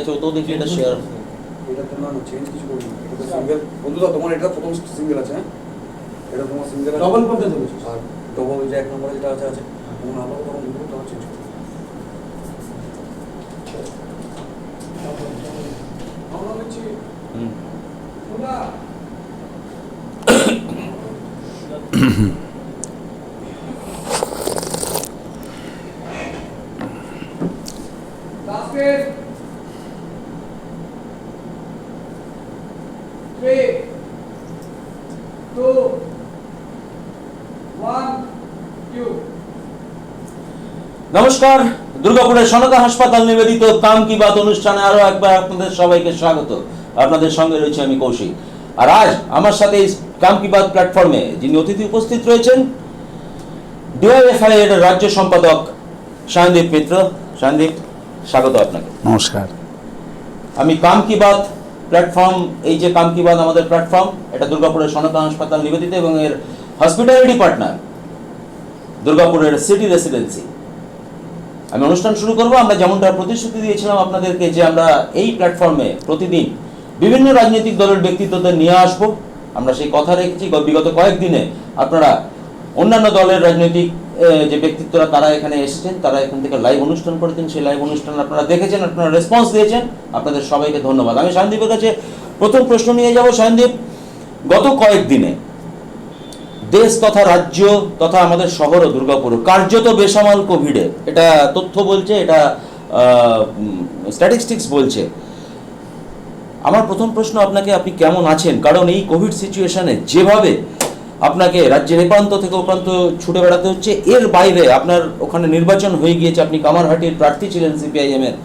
তো দেখি এটা শেয়ার এটা তো না চেঞ্জ কিছু করব এটা তো সিঙ্গেল বন্ধুরা তোমার এটা প্রথম সিঙ্গেল আছে হ্যাঁ এটা তোমার সিঙ্গেল আছে ডবল করতে দেবো আর ডবল যে এক নম্বরে যেটা আছে আছে তুমি আলো তখন দুটো তো চেঞ্জ করো আমরা হচ্ছে হুম তোমরা basket 3 2 1 2 নমস্কার, দুর্গাপুরের সনকা হাসপাতাল নিবেদিত কাম কি বাত অনুষ্ঠানে আরো একবার আপনাদের সবাইকে স্বাগত। আপনাদের সঙ্গে রয়েছে আমি কৌশিক। আর আজ আমার সাথে এই কাম কি বাত প্ল্যাটফর্মে যিনি অতিথি উপস্থিত রয়েছেন ডিওএফআই এর রাজ্য সম্পাদক শায়নদীপ মিত্র। শায়নদীপ, স্বাগত আপনাকে। নমস্কার। আমি কাম কি বাত প্ল্যাটফর্ম, এই যে কাম কি বাত আমাদের প্ল্যাটফর্ম, এটা দুর্গাপুরের সনকা হাসপাতাল নিবেদিত এবং এর হসপিটালিটি পার্টনার দুর্গাপুরের সিটি রেসিডেন্সি। আমি অনুষ্ঠান শুরু করব। আমরা যেমনটা প্রতিশ্রুতি দিয়েছিলাম আপনাদেরকে যে আমরা এই প্ল্যাটফর্মে প্রতিদিন বিভিন্ন রাজনৈতিক দলের ব্যক্তিত্বদের নিয়ে আসব, আমরা সেই কথা রেখেছি। বিগত কয়েকদিনে আপনারা অন্যান্য দলের রাজনৈতিক যে ব্যক্তিত্বরা তারা এখানে এসেছেন, তারা এখান থেকে লাইভ অনুষ্ঠান করেছেন। সেই লাইভ অনুষ্ঠান আপনারা দেখেছেন, আপনারা রেসপন্স দিয়েছেন, আপনাদের সবাইকে ধন্যবাদ। আমি শায়নদীপের কাছে প্রথম প্রশ্ন নিয়ে যাব। শায়নদীপ, গত কয়েকদিনে দেশ তথা রাজ্য তথা আমাদের শহর ও দুর্গাপুর কার্যত বেসামাল কোভিডে, এটা তথ্য বলছে, এটা স্ট্যাটিস্টিক্স বলছে। আমার প্রথম প্রশ্ন আপনাকে, আপনি কেমন আছেন? কারণ এই কোভিড সিচুয়েশনে যেভাবে আপনাকে রাজ্যের এপ্রান্ত থেকে ওপ্রান্ত ছুটে বেড়াতে হচ্ছে, এর বাইরে আপনার ওখানে নির্বাচন হয়ে গিয়েছে, আপনি কামারহাটির প্রার্থী ছিলেন সিপিআইএম এর,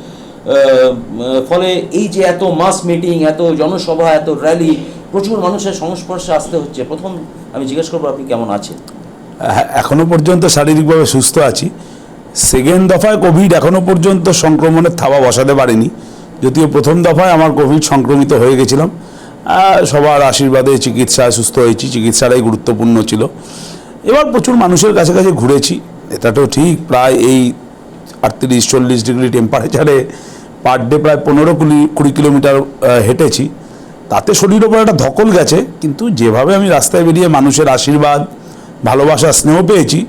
ফলে এই যে এত মাস মিটিং, এত জনসভা, এত র্যালি, প্রচুর মানুষের সংস্পর্শে আসতে হচ্ছে। প্রথম আমি জিজ্ঞেস করবো আপনি কেমন আছেন? এখনো পর্যন্ত শারীরিকভাবে সুস্থ আছি। সেকেন্ড দফায় কোভিড এখনো পর্যন্ত সংক্রমণের থাবা বসাতে পারিনি, যদিও প্রথম দফায় আমার কোভিড সংক্রমিত হয়ে গেছিলাম। সবার আশীর্বাদে চিকিৎসায় সুস্থ হয়েছি, চিকিৎসাটাই গুরুত্বপূর্ণ ছিল। এবার প্রচুর মানুষের কাছে কাছে ঘুরেছি, এটাও ঠিক। প্রায় এই 38-40 ডিগ্রি টেম্পারেচারে পার ডে প্রায় 15-20 কিলোমিটার হেঁটেছি। তাতে শরীরের ওপর একটা ধকল গেছে, কিন্তু যেভাবে আমি রাস্তায় বেরিয়ে মানুষের আশীর্বাদ, ভালোবাসা, স্নেহ পেয়েছি,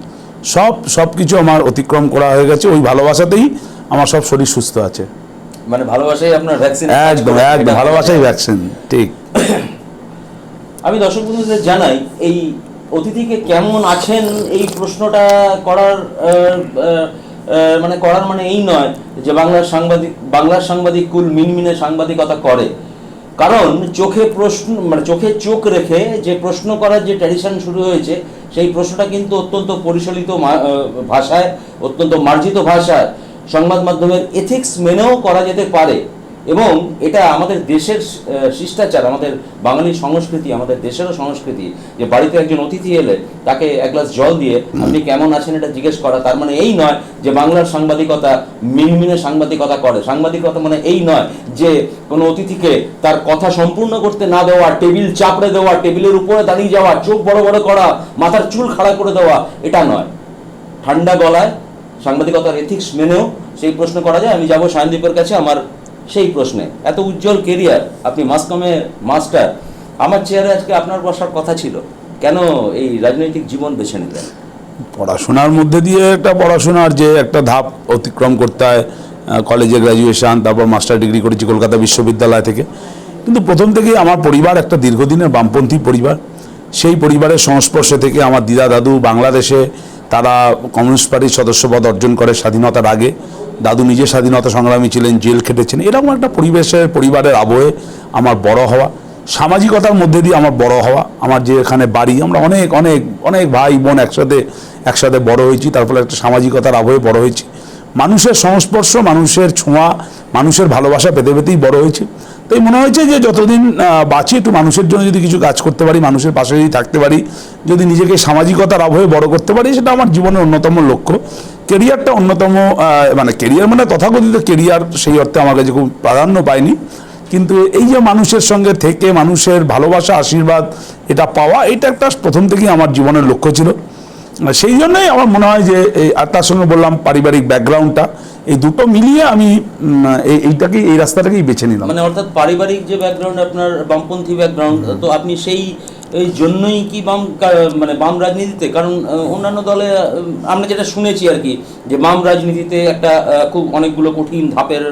সব কিছু আমার অতিক্রম করা হয়ে গেছে। ওই ভালোবাসাতেই আমার সব শরীর সুস্থ আছে। মানে ভালোবাসাই আপনার ভ্যাকসিন? একদম একদম, ভালোবাসাই ভ্যাকসিন, ঠিক। আমি দর্শক বন্ধুদের জানাই, এই অতিথিকে কেমন আছেন এই প্রশ্নটা করার মানে এই নয় যে বাংলার সাংবাদিক কুল মিনমিনে সাংবাদিকতা করে। কারণ চোখে প্রশ্ন, মানে চোখে চোখ রেখে যে প্রশ্ন করার যে ট্র্যাডিশন শুরু হয়েছে, সেই প্রশ্নটা কিন্তু অত্যন্ত পরিচালিত ভাষায়, অত্যন্ত মার্জিত ভাষায় সংবাদ মাধ্যমের এথিক্স মেনেও করা যেতে পারে। এবং এটা আমাদের দেশের শিষ্টাচার, আমাদের বাঙালি সংস্কৃতি, আমাদের দেশেরও সংস্কৃতি যে বাড়িতে একজন অতিথি এলে তাকে এক গ্লাস জল দিয়ে আপনি কেমন আছেন এটা জিজ্ঞেস করা। তার মানে এই নয় যে বাংলার সাংবাদিকতা মিনমিনে সাংবাদিকতা করে। সাংবাদিকতা মানে এই নয় যে কোনো অতিথিকে তার কথা সম্পূর্ণ করতে না দেওয়া, টেবিল চাপড়ে দেওয়া, টেবিলের উপরে দাঁড়িয়ে যাওয়া, চোখ বড় বড় করা, মাথার চুল খাড়া করে দেওয়া, এটা নয়। ঠান্ডা গলায় সাংবাদিকতার এথিক্স মেনেও সেই প্রশ্ন করা যায়। আমি যাব শায়নদীপের কাছে আমার সেই প্রশ্নে। এত উজ্জ্বল কেরিয়ার, আপনি মাসকমের মাস্টার, আমার চেয়ারে আজকে আপনার বসার কথা ছিল, কেন এই রাজনৈতিক জীবন বেছে নিলেন? পড়াশোনার মধ্যে দিয়ে পড়াশোনার যে একটা ধাপ অতিক্রম করতে হয়, কলেজে গ্র্যাজুয়েশন, তারপর মাস্টার ডিগ্রি করেছি কলকাতা বিশ্ববিদ্যালয় থেকে। কিন্তু প্রথম থেকেই আমার পরিবার একটা দীর্ঘদিনের বামপন্থী পরিবার। সেই পরিবারের সংস্পর্শে থেকে আমার দিদা দাদু বাংলাদেশে তারা কমিউনিস্ট পার্টির সদস্যপদ অর্জন করে স্বাধীনতার আগে। দাদু নিজে স্বাধীনতা সংগ্রামী ছিলেন, জেল খেটেছেন। এরকম একটা পরিবারের আবহে আমার বড় হওয়া, সামাজিকতার মধ্যে দিয়ে আমার বড় হওয়া। আমার যে এখানে বাড়ি, আমরা অনেক অনেক অনেক ভাই বোন একসাথে বড় হয়েছি, তার ফলে একটা সামাজিকতার আবহে বড় হয়েছি। মানুষের সংস্পর্শ, মানুষের ছোঁয়া, মানুষের ভালোবাসা পেতে পেতেই বড় হয়েছে। তাই মনে হয়েছে যে যতদিন বাঁচি একটু মানুষের জন্য যদি কিছু কাজ করতে পারি, মানুষের পাশে যদি থাকতে পারি, যদি নিজেকে সামাজিকতার আবহে বড় করতে পারি, সেটা আমার জীবনের অন্যতম লক্ষ্য। কেরিয়ারটা অন্যতম, মানে কেরিয়ার মানে তথাকথিত কেরিয়ার সেই অর্থে আমার কাছে খুব প্রাধান্য পায়নি, কিন্তু এই যে মানুষের সঙ্গে থেকে মানুষের ভালোবাসা, আশীর্বাদ এটা পাওয়া, এটা একটা প্রথম থেকেই আমার জীবনের লক্ষ্য ছিল। সেই জন্যই আমার মনে হয় যে এই, আর তার সঙ্গে বললাম পারিবারিক ব্যাকগ্রাউন্ডটা, এই দুটো মিলিয়ে আমি এই রাস্তাটাকেই বেছে নিলাম। মানে অর্থাৎ পারিবারিক যে ব্যাকগ্রাউন্ড আপনার বামপন্থী ব্যাকগ্রাউন্ড, তো আপনি এই জন্যই কি মানে বাম রাজনীতিতে, কারণ অন্যান্য দলে আমরা যেটা শুনেছি আর কি, যে বাম রাজনীতিতে একটা খুব অনেকগুলো কঠিন ধাপের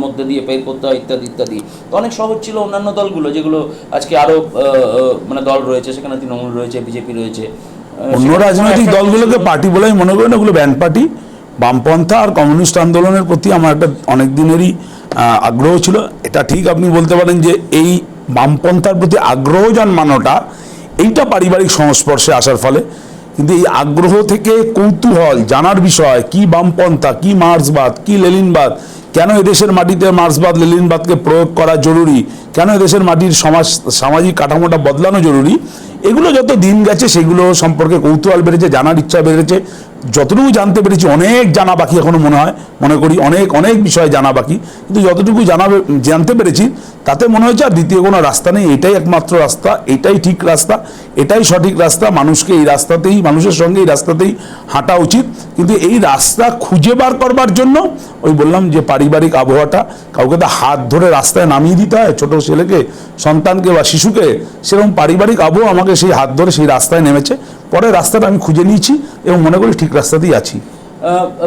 মধ্যে দিয়ে পের করতে হয় ইত্যাদি ইত্যাদি, তো অনেক সহজ ছিল অন্যান্য দলগুলো যেগুলো আজকে আরো মানে দল রয়েছে, সেখানে তৃণমূল রয়েছে, বিজেপি রয়েছে, অন্য রাজনৈতিক দলগুলোকে পার্টি বলে আমি মনে করি না, ওগুলো ব্যান্ড পার্টি। বামপন্থা আর কমিউনিস্ট আন্দোলনের প্রতি আমার একটা অনেক দিনেরই আগ্রহ ছিল। এটা ঠিক আপনি বলতে পারেন যে এই বামপন্থার প্রতি আগ্রহ জন্মানোটা এইটা পারিবারিক সংস্পর্শে আসার ফলে, কিন্তু এই আগ্রহ থেকে কৌতূহল জানার বিষয় কি বামপন্থা, কি মার্ক্সবাদ, কি লেনিনবাদ, কেন এদেশের মাটিতে মার্ক্সবাদ লেনিনবাদকে প্রয়োগ করা জরুরি, কেন এদেশের মাটির সামাজিক কাঠামোটা বদলানো জরুরি, এগুলো যত দিন গেছে সেগুলো সম্পর্কে কৌতূহল বেড়েছে, জানার ইচ্ছা বেড়েছে। যতটুকু জানতে পেরেছি অনেক জানা বাকি এখনো মনে করি অনেক বিষয় জানা বাকি, কিন্তু যতটুকু জানতে পেরেছি তাতে মনে হয়েছে আর দ্বিতীয় কোনো রাস্তা নেই, এটাই একমাত্র রাস্তা, এটাই ঠিক রাস্তা, এটাই সঠিক রাস্তা, মানুষকে এই রাস্তাতেই, মানুষের সঙ্গে এই রাস্তাতেই হাঁটা উচিত। কিন্তু এই রাস্তা খুঁজে বার করবার জন্য ওই বললাম যে পারিবারিক আবহাওয়াটা, কাউকে তো হাত ধরে রাস্তায় নামিয়ে দিতে হয়, ছোট ছেলেকে, সন্তানকে বা শিশুকে, সেরকম পারিবারিক আবহাওয়া আমাকে সেই হাত ধরে সেই রাস্তায় নেমেছে। পরে রাস্তাটা আমি খুঁজে নিয়েছি এবং মনে করি ঠিক রাস্তাতেই আছি।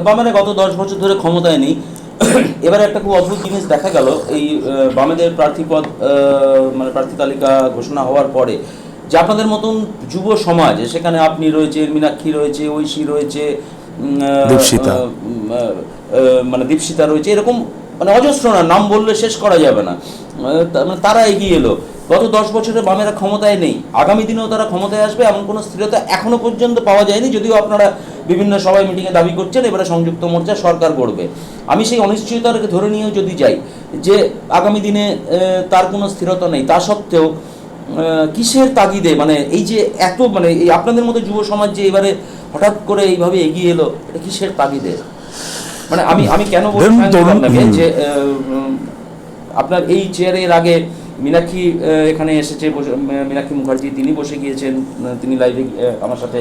বামেরা গত 10 বছর ধরে ক্ষমতায় নেই, এবারে একটা খুব অদ্ভুত জিনিস দেখা গেল এই বামেদের প্রার্থীপদ মানে প্রার্থী তালিকা ঘোষণা হওয়ার পরে, যে আপনাদের মতন যুব সমাজ, সেখানে আপনি রয়েছে, মীনাক্ষী রয়েছে, ঐশী রয়েছে, দীপশিতা, মানে দীপশিতা রয়েছে, এরকম মানে অজস্র নাম বললে শেষ করা যাবে না, মানে তারা এগিয়ে এলো। গত 10 বছরে বামেরা ক্ষমতায় নেই, আগামী দিনেও তারা ক্ষমতায় আসবে এমন কোনো স্থিরতা এখনো পর্যন্ত পাওয়া যায়নি, যদিও আপনারা বিভিন্ন সভায় মিটিংয়ে দাবি করছেন এবারে সংযুক্ত মোর্চা সরকার গড়বে। আমি সেই অনিশ্চয়তাকে ধরে নিয়েও যদি যাই যে আগামী দিনে তার কোনো স্থিরতা নেই, তা সত্ত্বেও কিসের তাগিদে, মানে এই যে এত, মানে এই আপনাদের মতো যুব সমাজ যে এবারে হঠাৎ করে এইভাবে এগিয়ে এলো, এটা কিসের তাগিদে? মানে আমি কেন বলছি আপনাকে যে আপনার এই চেয়ারের আগে মীনাক্ষী এখানে এসেছে, মীনাক্ষী মুখার্জি, তিনি বসে গিয়েছেন, তিনি লাইভে আমার সাথে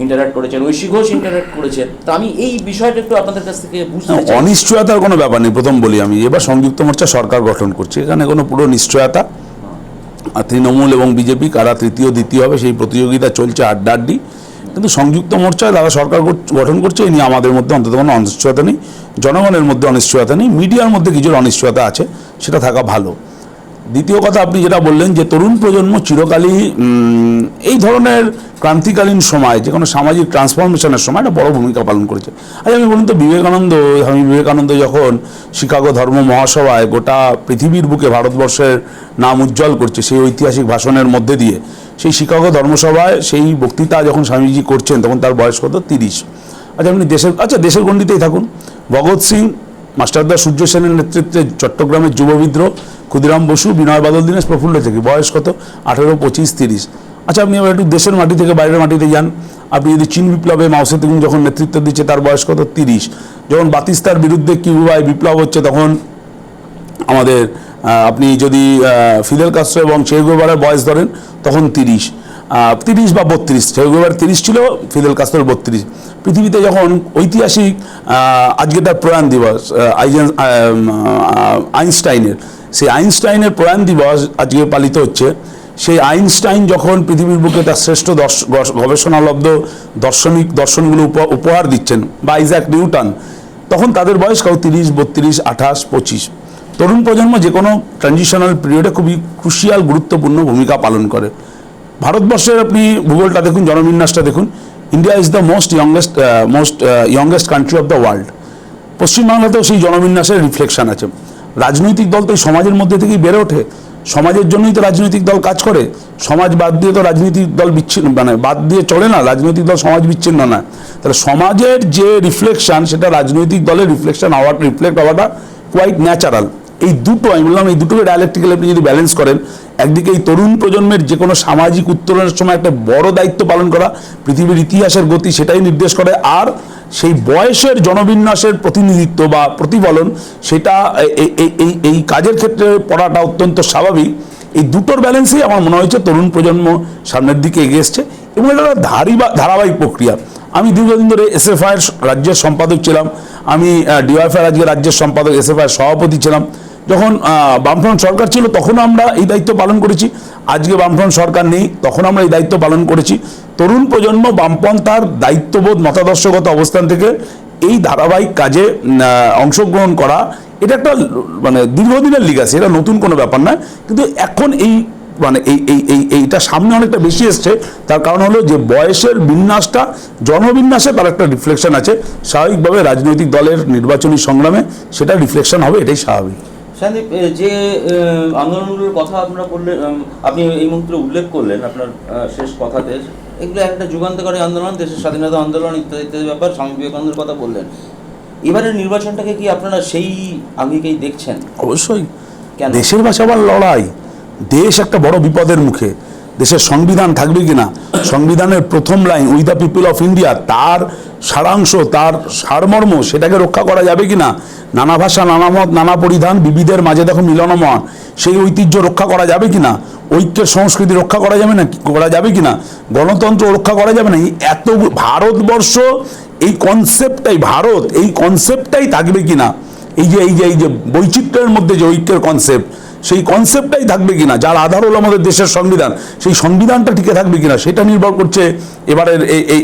ইন্টারঅ্যাক্ট করেছেন, ঐশী ঘোষ ইন্টারঅ্যাক্ট করেছেন। তা আমি এই বিষয়টা একটু আপনাদের কাছ থেকে বুঝতে চাই। অনিশ্চয়তার কোনো ব্যাপার নেই। প্রথম বলি, আমি এবার সংযুক্ত মোর্চা সরকার গঠন করছে, এখানে কোনো পুরো নিশ্চয়তা, তৃণমূল এবং বিজেপি কারা তৃতীয় দ্বিতীয় হবে সেই প্রতিযোগিতা চলছে আড্ডাআড্ডি, কিন্তু সংযুক্ত মোর্চায় যারা সরকার গঠন করছে এই নিয়ে আমাদের মধ্যে অন্তত কোনো অনিশ্চয়তা নেই, জনগণের মধ্যে অনিশ্চয়তা নেই, মিডিয়ার মধ্যে কিছু অনিশ্চয়তা আছে, সেটা থাকা ভালো। দ্বিতীয় কথা, আপনি যেটা বললেন যে তরুণ প্রজন্ম চিরকালই এই ধরনের ক্রান্তিকালীন সময়, যে কোনো সামাজিক ট্রান্সফরমেশনের সময় একটা বড় ভূমিকা পালন করেছে। আজ আমি বলুন তো, স্বামী বিবেকানন্দ যখন শিকাগো ধর্ম মহাসভায় গোটা পৃথিবীর বুকে ভারতবর্ষের নাম উজ্জ্বল করছে সেই ঐতিহাসিক ভাষণের মধ্যে দিয়ে, সেই শিকাগো ধর্মসভায় সেই বক্তৃতা যখন স্বামীজি করছেন তখন তার বয়স কত? 30। আচ্ছা আপনি দেশের গণ্ডিতেই থাকুন, ভগৎ সিং, মাস্টারদা সূর্য সেনের নেতৃত্বে চট্টগ্রামের যুব বিদ্রোহ, ক্ষুদিরাম বসু, বিনয় বাদল দীনেশ, প্রফুল্ল চাকি, বয়স কত? 18, 25, 30। আচ্ছা আপনি আবার একটু দেশের মাটি থেকে বাইরের মাটিতে যান, আপনি যদি চীন বিপ্লবে মাও সে তুং যখন নেতৃত্ব দিচ্ছে তার বয়স কত? 30। যখন বাতিস্তার বিরুদ্ধে কিউবায় বিপ্লব হচ্ছে তখন আমাদের আপনি যদি ফিদেল কাস্ট্রো এবং চে গুয়েভারার বয়স ধরেন তখন 30 বা 32, চে গুয়েভার 30 ছিল, ফিদেল কাস্ট্রোর 32। পৃথিবীতে যখন ঐতিহাসিক আজকে তার প্রয়াণ দিবস আইনস্টাইনের, সেই আইনস্টাইনের প্রয়াণ দিবস আজকে পালিত হচ্ছে, সেই আইনস্টাইন যখন পৃথিবীর বুকে তার শ্রেষ্ঠ গবেষণালব্ধ দর্শনগুলো উপহার দিচ্ছেন, বা আইজ্যাক নিউটন, তখন তাদের বয়স কাউ 30, 32, 28, 25। তরুণ প্রজন্ম যে কোনো ট্রানজিশনাল পিরিয়ডে খুবই ক্রুশিয়াল গুরুত্বপূর্ণ ভূমিকা পালন করে। ভারতবর্ষের আপনি ভূগোলটা দেখুন, জনবিন্যাসটা দেখুন, India is the most youngest country of the world. পশ্চিমবাংলাতেও সেই জনবিন্যাসের রিফ্লেকশন আছে। রাজনৈতিক দল তো এই সমাজের মধ্যে থেকেই বেড়ে ওঠে, সমাজের জন্যই তো রাজনৈতিক দল কাজ করে, সমাজ বাদ দিয়ে তো রাজনৈতিক দল বিচ্ছিন্ন, মানে বাদ দিয়ে চলে না, রাজনৈতিক দল সমাজ বিচ্ছিন্ন না। তাহলে সমাজের যে রিফ্লেকশন সেটা রাজনৈতিক দলের রিফ্লেকশন রিফ্লেক্ট হওয়াটা কোয়াইট ন্যাচারাল। এই দুটো আমি বললাম, এই দুটোকে ডায়ালেকটিক্যালি আপনি যদি ব্যালেন্স করেন, একদিকে এই তরুণ প্রজন্মের যে কোনো সামাজিক উত্তরণের সময় একটা বড় দায়িত্ব পালন করা, পৃথিবীর ইতিহাসের গতি সেটাই নির্দেশ করে, আর সেই বয়সের জনবিন্যাসের প্রতিনিধিত্ব বা প্রতিফলন সেটা এই কাজের ক্ষেত্রে পড়াটা অত্যন্ত স্বাভাবিক। এই দুটোর ব্যালেন্সেই আমার মনে হয়েছে তরুণ প্রজন্ম সামনের দিকে এগিয়ে এসছে এবং এটা ধারাবাহিক প্রক্রিয়া। আমি দীর্ঘদিন ধরে এসএফআইয়ের রাজ্যের সম্পাদক ছিলাম, আমি ডিওয়াইএফআই আজকে রাজ্যের সম্পাদক, এসএফআইয়ের সভাপতি ছিলাম। যখন বামফ্রন্ট সরকার ছিল তখন আমরা এই দায়িত্ব পালন করেছি, আজকে বামফ্রন্ট সরকার নেই তখন আমরা এই দায়িত্ব পালন করেছি। তরুণ প্রজন্ম বামপন্থার দায়িত্ববোধ মতাদর্শগত অবস্থান থেকে এই ধারাবাহিক কাজে অংশগ্রহণ করা, এটা একটা মানে দীর্ঘদিনের লিগাসি, এটা নতুন কোনো ব্যাপার নয়। কিন্তু এখন এই মানে এইটা সামনে অনেকটা বেশি এসছে। তার কারণ হলো যে বয়সের বিন্যাসটা, জন্মবিন্যাসে তার একটা রিফ্লেকশন আছে। স্বাভাবিকভাবে রাজনৈতিক দলের নির্বাচনী সংগ্রামে সেটা রিফ্লেকশন হবে, এটাই স্বাভাবিক। সন্দীপ, যে আন্দোলনগুলোর কথা আপনারা বললেন, আপনি এই মুহূর্তে উল্লেখ করলেন আপনার শেষ কথাতে, এগুলো একটা যুগান্তকারী আন্দোলন, দেশের স্বাধীনতা আন্দোলন ইত্যাদি ইত্যাদি ব্যাপার, স্বামী বিবেকানন্দের কথা বললেন। এবারের নির্বাচনটাকে কি আপনারা সেই আগেকেই দেখছেন? অবশ্যই। কেন? দেশের বাঁচাবার লড়াই, দেশ একটা বড় বিপদের মুখে। দেশের সংবিধান থাকবে কিনা, সংবিধানের প্রথম line we the people of India, তার সারাংশ, তার সারমর্ম, সেটাকে রক্ষা করা যাবে কিনা, নানা ভাষা, নানা মত, নানা পরিধান, বিবিধের মাঝে দেখো মিলনময়, সেই ঐতিহ্য রক্ষা করা যাবে কিনা, ঐক্যের সংস্কৃতি রক্ষা করা যাবে না, করা যাবে কিনা, গণতন্ত্র রক্ষা করা যাবে না, এত ভারতবর্ষ, এই কনসেপ্টটাই, ভারত এই কনসেপ্টটাই থাকবে কিনা, এই যে বৈচিত্র্যের মধ্যে যে ঐক্যের কনসেপ্ট, সেই কনসেপ্টটাই থাকবে কিনা, যার আধার হলো আমাদের দেশের সংবিধান, সেই সংবিধানটা টিকে থাকবে কিনা, সেটা নির্ভর করছে এবারের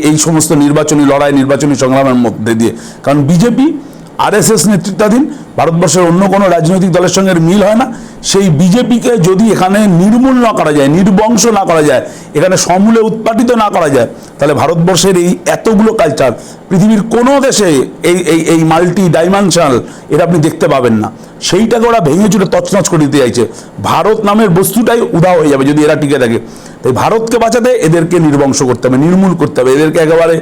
এই সমস্ত নির্বাচনী লড়াই, নির্বাচনী সংগ্রামের মধ্যে দিয়ে। কারণ বিজেপি আরএসএস নেতৃত্বাধীন ভারতবর্ষের অন্য কোনো রাজনৈতিক দলের সঙ্গে মিল হয় না। সেই বিজেপিকে যদি এখানে নির্মূল না করা যায়, নির্বংশ না করা যায়, এখানে সমূলে উৎপাটিত না করা যায়, তাহলে ভারতবর্ষের এই এতগুলো কালচার পৃথিবীর কোনো দেশে এই মাল্টি ডাইমেনশনাল এটা আপনি দেখতে পাবেন না। সেইটাকে ওরা ভেঙে চুরে তছনছ করে দিতে চাইছে। ভারত নামের বস্তুটাই উধাও হয়ে যাবে যদি এরা টিকে থাকে। তাই ভারতকে বাঁচাতে এদেরকে নির্বংশ করতে হবে, নির্মূল করতে হবে, এদেরকে একেবারে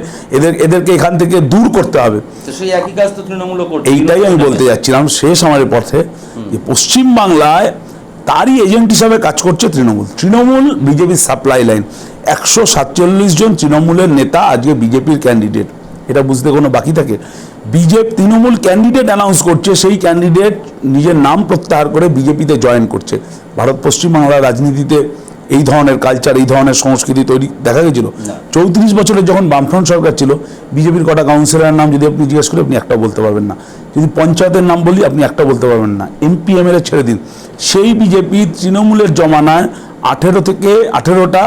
এদেরকে এখান থেকে দূর করতে হবে। সেই একই কাজ তো তৃণমূলও করছে। এইটাই আমি বলতে যাচ্ছিলাম শেষ আমার পথে, যে পশ্চিমবাংলায় তারই এজেন্ট হিসাবে কাজ করছে তৃণমূল বিজেপির সাপ্লাই লাইন। 147 জন তৃণমূলের নেতা আজকে বিজেপির ক্যান্ডিডেট, এটা বুঝতে কোনো বাকি থাকে? তৃণমূল ক্যান্ডিডেট অ্যানাউন্স করছে, সেই ক্যান্ডিডেট নিজের নাম প্রত্যাহার করে বিজেপিতে জয়েন করছে। পশ্চিমবাংলার রাজনীতিতে এই ধরনের কালচার, এই ধরনের সংস্কৃতি তৈরি দেখা গেছিল? 34 বছরের যখন বামফ্রন্ট সরকার ছিল, বিজেপির কটা কাউন্সিলরের নাম যদি আপনি জিজ্ঞেস করেন, আপনি একটা বলতে পারবেন না। যদি পঞ্চায়েতের নাম বলি, আপনি একটা বলতে পারবেন না। এমপি এমএলএ ছেড়ে দিন, সেই বিজেপি তৃণমূলের জমানায় 18টা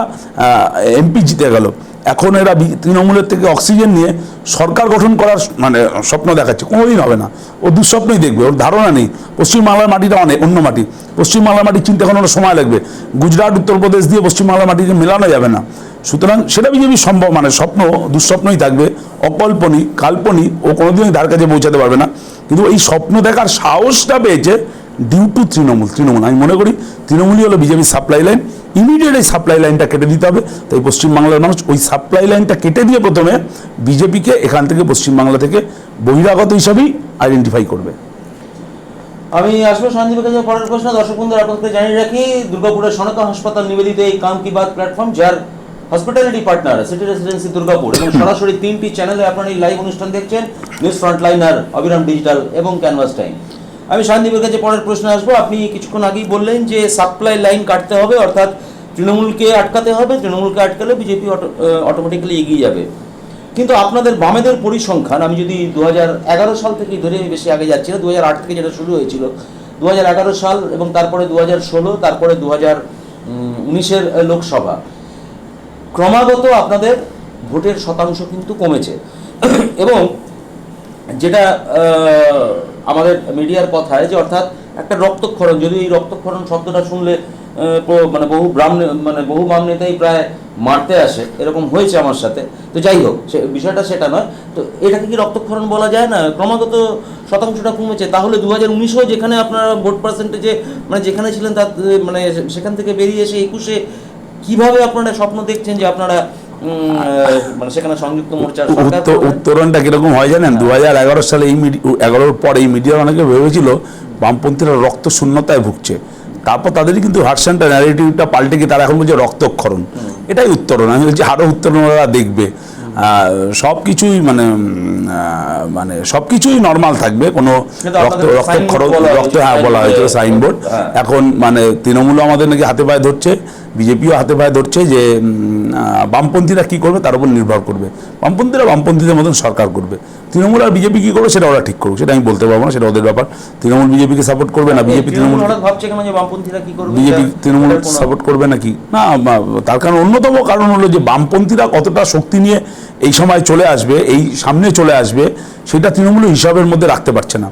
এমপি জিতে গেল। এখন এরা তৃণমূলের থেকে অক্সিজেন নিয়ে সরকার গঠন করার মানে স্বপ্ন দেখাচ্ছে। কোনোদিন হবে না, ও দুঃস্বপ্নই দেখবে, ওর ধারণা নেই। পশ্চিমবাংলার মাটিটা অন্য মাটি, পশ্চিমবাংলার মাটি চিন্তা করানোর সময় লাগবে। গুজরাট, উত্তরপ্রদেশ দিয়ে পশ্চিমবাংলার মাটিকে মেলানো যাবে না। সুতরাং সেটা বিজেপি সম্ভব মানে স্বপ্ন, দুঃস্বপ্নই থাকবে, অকল্পনিক, কাল্পনিক, ও কোনোদিনই তার কাছে পৌঁছাতে পারবে না। কিন্তু এই স্বপ্ন দেখার সাহসটা পেয়েছে ডিউ টু তৃণমূল। আমি মনে করি তৃণমূলই হলো বিজেপির সাপ্লাই লাইন। ইমিডিয়েট এই সাপ্লাই লাইনটা কেটে দিতে হবে। তাই পশ্চিমবাংলার মানুষ ওই সাপ্লাই লাইনটা কেটে দিয়ে প্রথমে বিজেপিকে এখান থেকে, পশ্চিমবাংলা থেকে বহিরাগত হিসাবেই আইডেন্টিফাই করবে। আমি আসবো সন্দীপের কাছে পরের প্রশ্ন। দর্শক বন্ধুরা, আপনাদের জানিয়ে রাখি, দুর্গাপুরের সনকা হাসপাতাল নিবেদিত এই কাম কি বাত প্ল্যাটফর্ম, যার hospitality partner city residency Durgapur, এবং সরাসরি 3টি চ্যানেলে আপনারা এই লাইভ অনুষ্ঠান দেখছেন, নিউজ ফ্রন্টলাইনার, অবিরাম ডিজিটাল এবং ক্যানভাস টাইম। আমি সন্দীপের কাছে পরের প্রশ্ন আসবো। আপনি কিছুক্ষণ আগেই বললেন যে সাপ্লাই লাইন কাটতে হবে, অর্থাৎ তৃণমূলকে আটকাতে হবে, তৃণমূলকে আটকালে বিজেপি অটোমেটিক্যালি এগিয়ে যাবে। কিন্তু আপনাদের বামেদের পরিসংখ্যান, আমি যদি 2011 সাল থেকে ধরে, বেশি আগে যাচ্ছি না, 2008 থেকে যেটা শুরু হয়েছিল, 2011 সাল এবং তারপরে 2016, তারপরে 2019-এর লোকসভা, ক্রমাগত আপনাদের ভোটের শতাংশ কিন্তু কমেছে। এবং যেটা আমাদের মিডিয়ার কথায়, যে অর্থাৎ একটা রক্তক্ষরণ, যদি এই রক্তক্ষরণ শব্দটা শুনলে মানে বহু বাম নেতাই প্রায় মারতে আসে, এরকম হয়েছে আমার সাথে। তো যাই হোক, বিষয়টা সেটা নয়। তো এটাকে কি রক্তক্ষরণ বলা যায় না? ক্রমাগত শতাংশটা কমেছে। তাহলে 2019-এও যেখানে আপনারা ভোট পার্সেন্টেজে মানে যেখানে ছিলেন, তার মানে সেখান থেকে বেরিয়ে এসে 21-এ কিভাবে আপনারা স্বপ্ন দেখছেন যে আপনারা মানে সেখানে সংযুক্ত মোর্চার উত্তরণটা কিরকম হয় জানেন? 2011 সালে 11-র পর এই মিডিয়ার অনেকে ভেবেছিল বামপন্থীরা রক্ত শূন্যতায় ভুগছে। তারপর তাদেরই কিন্তু ভার্সনটা, ন্যারেটিভটা পাল্টে গিয়ে তারা এখন বলছে রক্তক্ষরণ। এটাই উত্তরণ। আমি বলছি আরও উত্তরণ ওরা দেখবে। সব কিছুই মানে সব কিছুই নর্মাল থাকবে, কোনো রক্তক্ষরণ বলা হয়েছিল সাইনবোর্ড। এখন মানে তৃণমূল আমাদের নাকি হাতে পায়ে ধরছে, বিজেপিও হাতে পায়ে ধরছে যে বামপন্থীরা কী করবে তার উপর নির্ভর করবে। বামপন্থীরা বামপন্থীদের মতন সরকার করবে, তৃণমূল আর বিজেপি কী করবে সেটা ওরা ঠিক করুক, সেটা আমি বলতে পারবো না, সেটা ওদের ব্যাপার। তৃণমূল বিজেপিকে সাপোর্ট করবে না, বিজেপি তৃণমূল ভাবছে কেন যে বামপন্থীরা কি করবে, বিজেপি তৃণমূল সাপোর্ট করবে নাকি না, তার কারণ অন্যতম কারণ হলো যে বামপন্থীরা কতটা শক্তি নিয়ে এই সময় চলে আসবে, এই সামনে চলে আসবে, সেটা তৃণমূল হিসাবের মধ্যে রাখতে পারছে না।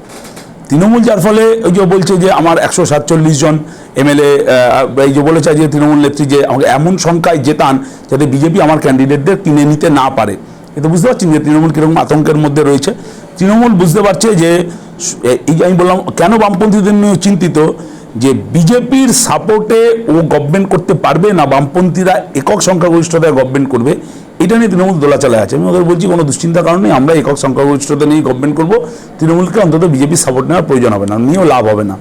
তৃণমূল যার ফলে ওই যে বলছে যে আমার 147 জন এমএলএ, এই যে বলেছে যে তৃণমূল নেত্রী যে আমাকে এমন সংখ্যায় জেতান যাতে বিজেপি আমার ক্যান্ডিডেটদের কিনে নিতে না পারে। এটা বুঝতে পারছেন যে তৃণমূল কীরকম আতঙ্কের মধ্যে রয়েছে। তৃণমূল বুঝতে পারছে যে এই যে আমি বললাম কেন বামপন্থীদের নিয়ে চিন্তিত, যে বিজেপির সাপোর্টে ও গভর্নমেন্ট করতে পারবে না, বামপন্থীরা একক সংখ্যাগরিষ্ঠতায় গভর্নমেন্ট করবে, এটা নিয়ে তৃণমূল দোলাচলে আছে। আমি ওদের বলছি কোনো দুশ্চিন্তার কারণে আমরা একক সংখ্যাগরিষ্ঠতা নিয়ে গভর্নমেন্ট করবো, তৃণমূলকে অন্তত বিজেপির সাপোর্ট নেওয়ার প্রয়োজন হবে না, নিয়েও লাভ হবে না।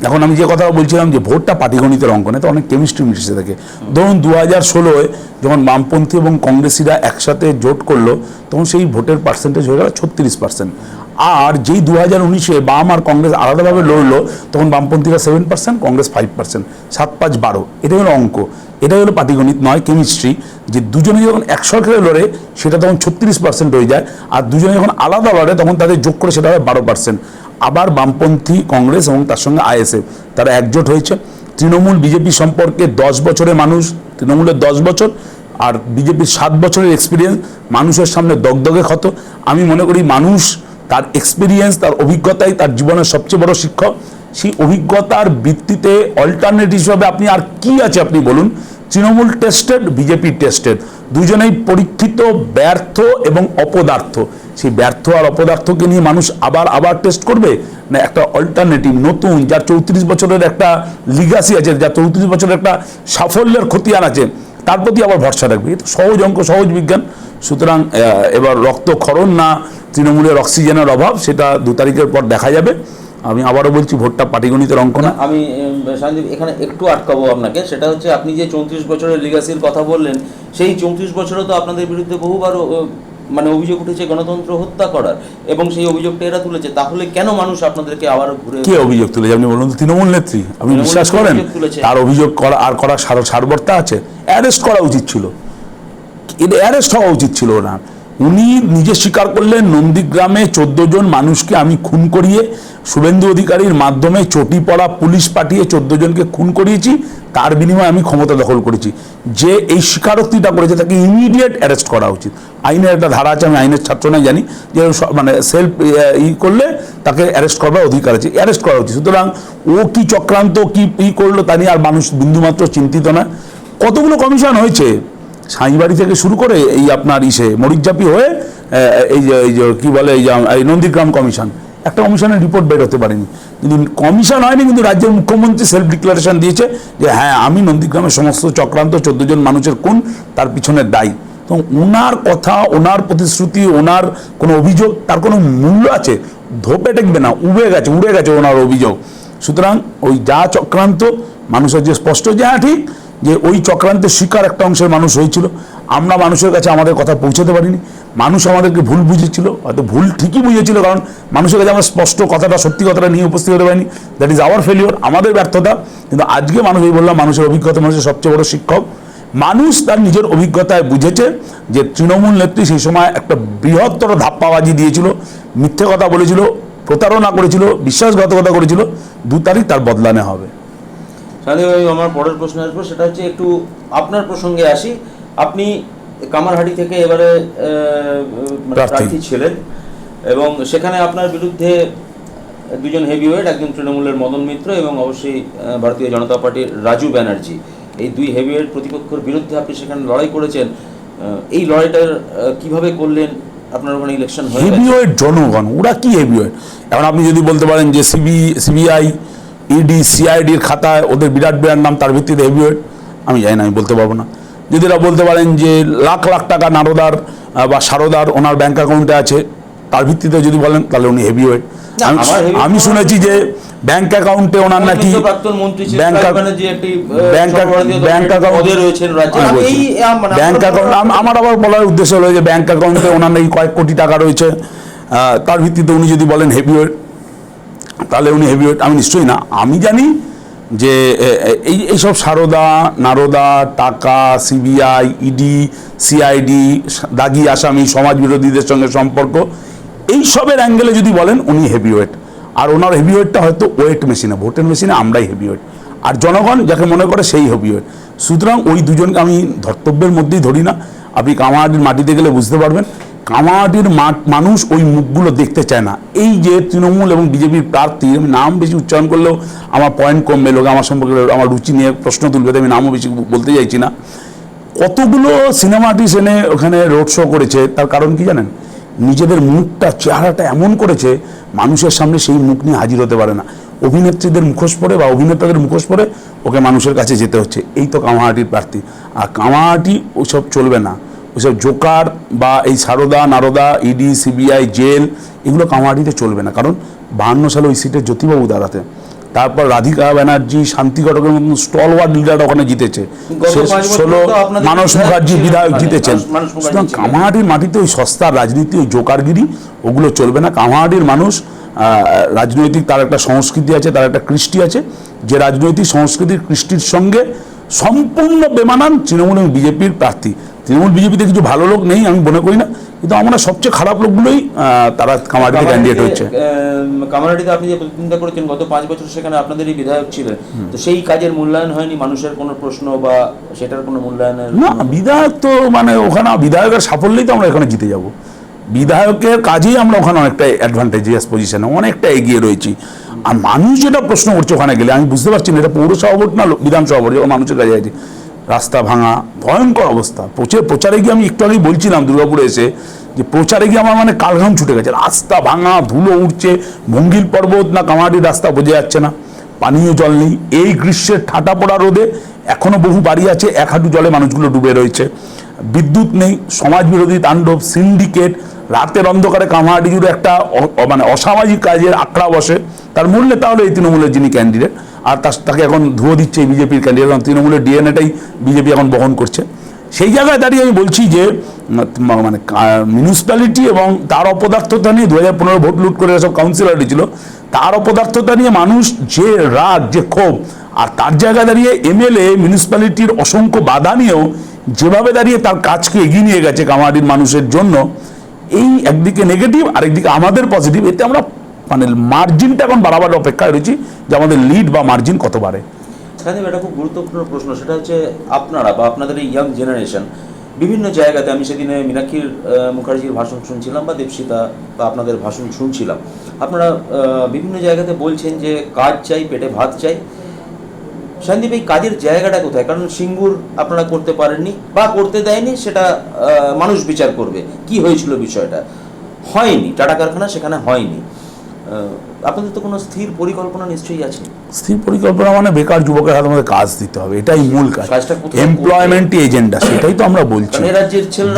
এখন আমি যে কথা বলছিলাম যে ভোটটা পাটিগণিতের অঙ্কনে তো অনেক কেমিস্ট্রি মিশে থাকে। ধরুন 2016 যখন বামপন্থী এবং কংগ্রেসিরা একসাথে জোট করলো তখন সেই ভোটের পার্সেন্টেজ হয়ে গেল 36%। আর যেই 2019 বাম আর কংগ্রেস আলাদাভাবে লড়লো তখন বামপন্থীরা 7%, কংগ্রেস 5%, 7-5-12। এটাই হলো অঙ্ক, এটাই হলো পাটিগণিত নয় কেমিস্ট্রি, যে দুজনে যখন একসঙ্গে লড়ে সেটা তখন 36% হয়ে যায়, আর দুজনে যখন আলাদা লড়ে তখন তাদের যোগ করে সেটা হয় 12%। আবার বামপন্থী কংগ্রেস এবং তার সঙ্গে আইএসএফ তারা একজোট হয়েছে। তৃণমূল বিজেপি সম্পর্কে 10 বছরের মানুষ, তৃণমূলের 10 বছর আর বিজেপির 7 বছরের এক্সপিরিয়েন্স মানুষের সামনে দগদগে ক্ষত। আমি মনে করি মানুষ তার এক্সপিরিয়েন্স, তার অভিজ্ঞতাই তার জীবনের সবচেয়ে বড় শিক্ষক। সেই অভিজ্ঞতার ভিত্তিতে অল্টারনেটিভ হিসাবে আপনি আর কি আছে আপনি বলুন। তৃণমূল টেস্টেড, বিজেপি টেস্টেড, দুজনেই পরীক্ষিত, ব্যর্থ এবং অপদার্থ। সেই ব্যর্থ আর অপদার্থকে নিয়ে মানুষ আবার টেস্ট করবে না একটা অল্টারনেটিভ নতুন, যার 34 বছরের একটা লিগাসি আছে, যার 34 বছরের একটা সাফল্যের খতিয়ান আছে, তার প্রতি আবার ভরসা রাখবে। এটা সহজ অঙ্ক, সহজ বিজ্ঞান। সুতরাং এবার রক্তক্ষরণ না তৃণমূলের অক্সিজেনের অভাব, সেটা 2 তারিখের পর দেখা যাবে। আমি আবারও বলছি ভোটটা পাটিগণিতের অঙ্ক না। আমি সন্দীপ এখানে একটু আটকাবো আপনাকে, সেটা হচ্ছে আপনি যে 34 বছরের লিগাসির কথা বললেন, সেই 34 বছরে তো আপনাদের বিরুদ্ধে বহুবার মানে অভিযোগ উঠেছে গণতন্ত্র হত্যা করার, এবং সেই অভিযোগটা এরা তুলেছে। তাহলে কেন মানুষ আপনাদেরকে আবার ঘুরে কে অভিযোগ তুলেছে আপনি বলুন? তৃণমূল নেত্রী। আপনি বিশ্বাস করেন তার অভিযোগ করা আর করার সারবর্তা আছে? অ্যারেস্ট করা উচিত ছিল, এটা অ্যারেস্ট হওয়া উচিত ছিল না। উনি নিজে স্বীকার করলেন নন্দীগ্রামে 14 জন মানুষকে আমি খুন করিয়ে শুভেন্দু অধিকারীর মাধ্যমে চটি পড়া পুলিশ পাঠিয়ে 14 জনকে খুন করিয়েছি, তার বিনিময়ে আমি ক্ষমতা দখল করেছি। যে এই স্বীকারোক্তিটা করেছে তাকে ইমিডিয়েট অ্যারেস্ট করা উচিত। আইনের একটা ধারা আছে, আমি আইনের ছাত্র নয়, জানি যে মানে সেলফ করলে তাকে অ্যারেস্ট করবার অধিকার আছে, অ্যারেস্ট করা উচিত। সুতরাং ও কি চক্রান্ত কি করলো তা নিয়ে আর মানুষ বিন্দুমাত্র চিন্তিত না। কতগুলো কমিশন হয়েছে, সাঁইবাড়ি থেকে শুরু করে এই আপনার মরিচঝাপি হয়ে এই যে কি বলে এই নন্দীগ্রাম কমিশন, একটা কমিশনের রিপোর্ট বের হতে পারেনি। কিন্তু কমিশন হয়নি, কিন্তু রাজ্যের মুখ্যমন্ত্রী সেলফ ডিক্লারেশন দিয়েছে যে হ্যাঁ আমি নন্দীগ্রামের সমস্ত চক্রান্ত 14 জন মানুষের খুন তার পিছনে দায়ী। তো ওনার কথা, ওনার প্রতিশ্রুতি, ওনার কোনো অভিযোগ তার কোনো মূল্য আছে? ধোপে টেকবে না, উড়ে গেছে ওনার অভিযোগ। সুতরাং ওই যা চক্রান্ত মানুষের যে স্পষ্ট যে হ্যাঁ ঠিক যে ওই চক্রান্তের শিকার একটা অংশের মানুষ হয়েছিল। আমরা মানুষের কাছে আমাদের কথা পৌঁছাতে পারিনি, মানুষ আমাদেরকে ভুল বুঝেছিল, হয়তো ভুল ঠিকই বুঝেছিল, কারণ মানুষের কাছে আমরা স্পষ্ট কথাটা, সত্যি কথাটা নিয়ে উপস্থিত হতে পারিনি। দ্যাট ইজ আওয়ার ফেলিওর, আমাদের ব্যর্থতা। কিন্তু আজকে মানুষ, এই বললাম, মানুষের অভিজ্ঞতা মানুষের সবচেয়ে বড় শিক্ষক। মানুষ তার নিজের অভিজ্ঞতায় বুঝেছে যে তৃণমূল নেত্রী সেই সময় একটা বৃহত্তর ধাপ্পাবাজি দিয়েছিল, মিথ্যে কথা বলেছিল, প্রতারণা করেছিল, বিশ্বাসঘাতকতা করেছিল। 2 তারিখ তার বদলা নেওয়া হবে। আমার পরের প্রশ্ন আসবো, সেটা হচ্ছে একটু আপনার প্রসঙ্গে আসি। আপনি কামারহাটি থেকে এবারে প্রার্থী ছিলেন, এবং সেখানে আপনার বিরুদ্ধে 2 জন হেভিওয়েট, একজন তৃণমূলের মদন মিত্র এবং অবশ্যই ভারতীয় জনতা পার্টির রাজু ব্যানার্জি, এই 2 হেভিওয়েট প্রতিপক্ষের বিরুদ্ধে আপনি সেখানে লড়াই করেছেন। এই লড়াইটা কিভাবে করলেন? আপনার ওখানে ইলেকশন হয়ে গেছে। হেভিওয়েট জনগণ, ওরা কি হেভিওয়েট? এখন আপনি যদি বলতে পারেন যে সিবিআই, ইডি, সিআইডির খাতায় ওদের বিরাট নাম, তার ভিত্তিতে হেভিওয়েট, আমি জানি না, আমি বলতে পারবো না। যদি এরা বলতে পারেন যে লাখ লাখ টাকা নারদার বা সারদার ওনার ব্যাংক অ্যাকাউন্টে আছে, তার ভিত্তিতে যদি বলেন তাহলে উনি হেভিওয়েট। আমি শুনেছি যে ব্যাংক অ্যাকাউন্টে ওনার নাকি ব্যাংক অ্যাকাউন্ট, আমার আবার বলার উদ্দেশ্য হলো যে ব্যাংক অ্যাকাউন্টে ওনার নাকি কয়েক কোটি টাকা রয়েছে, তার ভিত্তিতে উনি যদি বলেন হেভিওয়েট তাহলে উনি হেভিওয়েট। আমি নিশ্চয়ই না, আমি জানি যে এইসব সারদা নারদা টাকা সিবিআই ইডি সিআইডি দাগি আসামি সমাজ বিরোধীদের সঙ্গে সম্পর্ক এইসবের অ্যাঙ্গেলে যদি বলেন উনি হেভিওয়েট, আর ওনার হেভিওয়েটটা হয়তো ওয়েট মেশিনে, ভোটের মেশিনে আমরাই হেভিওয়েট, আর জনগণ যাকে মনে করে সেই হেভিওয়েট। সুতরাং ওই দুজনকে আমি ধর্তব্যের মধ্যেই ধরি না। আপনি কামাহাটির মাটিতে গেলে বুঝতে পারবেন কামাহাটির মানুষ ওই মুখগুলো দেখতে চায় না। এই যে তৃণমূল এবং বিজেপির প্রার্থী, আমি নাম বেশি উচ্চারণ করলেও আমার পয়েন্ট কমবে, লোক আমার সম্পর্কে আমার রুচি নিয়ে প্রশ্ন তুলবে, আমি নামও বেশি বলতে চাইছি না। কতগুলো সিনেমা আর্টিস্ট এনে ওখানে রোড শো করেছে, তার কারণ কি জানেন? নিজেদের মুখটা চেহারাটা এমন করেছে মানুষের সামনে সেই মুখ নিয়ে হাজির হতে পারে না। অভিনেত্রীদের মুখোশ পরে বা অভিনেতাদের মুখোশ পরে ওকে মানুষের কাছে যেতে হচ্ছে। এই তো কামাহাটির প্রার্থী। আর কামাহাটি ওইসব চলবে না, ওইসব জোকার বা এই Saradha Narada ED CBI jail এগুলো কামাহাটিতে চলবে না। কারণ 52 সালে ওই সিটে জ্যোতিবাবু দাঁড়াতে, তারপর রাধিকা ব্যানার্জি শান্তি ঘটকের মতন স্টলওয়ার্ড লিডার ওখানে জিতেছে, মানস মুখার্জি বিধায়ক জিতেছেন। সুতরাং কামাহাটির মাটিতে ওই সস্তার রাজনীতি ওই জোকারগিরি ওগুলো চলবে না। কামাহাটির মানুষ রাজনৈতিক তার একটা সংস্কৃতি আছে, তার একটা কৃষ্টি আছে, যে রাজনৈতিক সংস্কৃতির কৃষ্টির সঙ্গে সম্পূর্ণ বেমানান তৃণমূল এবং বিজেপির প্রার্থী। তৃণমূল বিজেপিতে কিছু ভালো লোক নেই আমি মনে করি না, কিন্তু আমরা সবচেয়ে খারাপ লোকগুলোই তারা কামাহাটিতে ক্যান্ডিডেট হচ্ছে। কামাহাটিতে আপনি যে প্রতিদ্বন্দ্বিতা করেছেন গত 5 বছর, সেখানে আপনাদেরই বিধায়ক ছিলেন, তো সেই কাজের মূল্যায়ন হয়নি, মানুষের কোনো প্রশ্ন বা সেটার কোনো মূল্যায়নের না। বিধায়ক তো মানে ওখানে বিধায়কের সাফল্যেই তো আমরা এখানে জিতে যাব। বিধায়কের কাজেই আমরা ওখানে অনেকটা অ্যাডভান্টেজিয়াস পজিশনে অনেকটা এগিয়ে রয়েছি। আর মানুষ যেটা প্রশ্ন করছে ওখানে গেলে আমি বুঝতে পারছি না এটা পৌরসভা ভোট না বিধানসভা ভোট, যখন মানুষের কাছে আছে রাস্তা ভাঙা ভয়ঙ্কর অবস্থা। প্রচারে গিয়ে আমি একটু আগেই বলছিলাম দুর্গাপুরে এসে যে প্রচারে গিয়ে আমার মানে কালঘাম ছুটে গেছে, রাস্তা ভাঙা, ধুলো উঠছে, ভঙ্গিল পর্বত না কামাহাটির রাস্তা বোঝা যাচ্ছে না, পানীয় জল নেই। এই গ্রীষ্মের ঠাটা পড়া রোদে এখনো বহু বাড়ি আছে 1 হাঁটু জলে মানুষগুলো ডুবে রয়েছে, বিদ্যুৎ নেই, সমাজ বিরোধী তাণ্ডব, সিন্ডিকেট, রাতের অন্ধকারে কামাহাটি জুড়ে একটা মানে অসামাজিক কাজের আখড়া বসে। তার মূল্যে তাহলে এই তৃণমূলের যিনি ক্যান্ডিডেট, আর তাকে এখন ধুয়ো দিচ্ছে এই বিজেপির ক্যান্ডিডেট, কারণ তৃণমূলের ডিএনএটাই বিজেপি এখন বহন করছে। সেই জায়গায় দাঁড়িয়ে আমি বলছি যে মানে মিউনিসিপ্যালিটি এবং তার অপদার্থতা নিয়ে 2015 ভোট লুট করে সব কাউন্সিলরই ছিল, তার অপদার্থতা নিয়ে মানুষ যে রাগ যে ক্ষোভ, আর তার জায়গায় দাঁড়িয়ে এমএলএ মিউনিসিপ্যালিটির অসংখ্য বাধা নিয়েও যেভাবে দাঁড়িয়ে তার কাজকে এগিয়ে নিয়ে গেছে কামাহাটির মানুষের জন্য, এই একদিকে নেগেটিভ আরেকদিকে আমাদের পজিটিভ। এতে আমরা মানে মার্জিনটা এখন বাড়াবার অপেক্ষায় রয়েছি যে আমাদের লিড বা মার্জিন কত বাড়ে। সাহেব, এটা খুব গুরুত্বপূর্ণ প্রশ্ন। সেটা হচ্ছে আপনারা বা আপনাদের এই ইয়াং জেনারেশন বিভিন্ন জায়গাতে, আমি সেদিনে মীনাক্ষী মুখার্জির ভাষণ শুনছিলাম বা দেবসিতা বা আপনাদের ভাষণ শুনছিলাম, আপনারা বিভিন্ন জায়গাতে বলছেন যে কাজ চাই, পেটে ভাত চাই। সন্দীপ, এই কাজের জায়গাটা কোথায়? কারণ সিঙ্গুর আপনারা করতে পারেননি বা করতে দেয়নি, সেটা মানুষ বিচার করবে কি হয়েছিল, বিষয়টা হয়নি, টাটা কারখানা সেখানে হয়নি। আপনাদের তো কোনো স্থির পরিকল্পনা নিশ্চয়ই আছে। স্থির পরিকল্পনা মানে বেকার যুবকের হাতে আমাদের কাজ দিতে হবে, এটাই মূল কাজ, এমপ্লয়মেন্ট এজেন্ডা, সেটাই তো আমরা বলছি।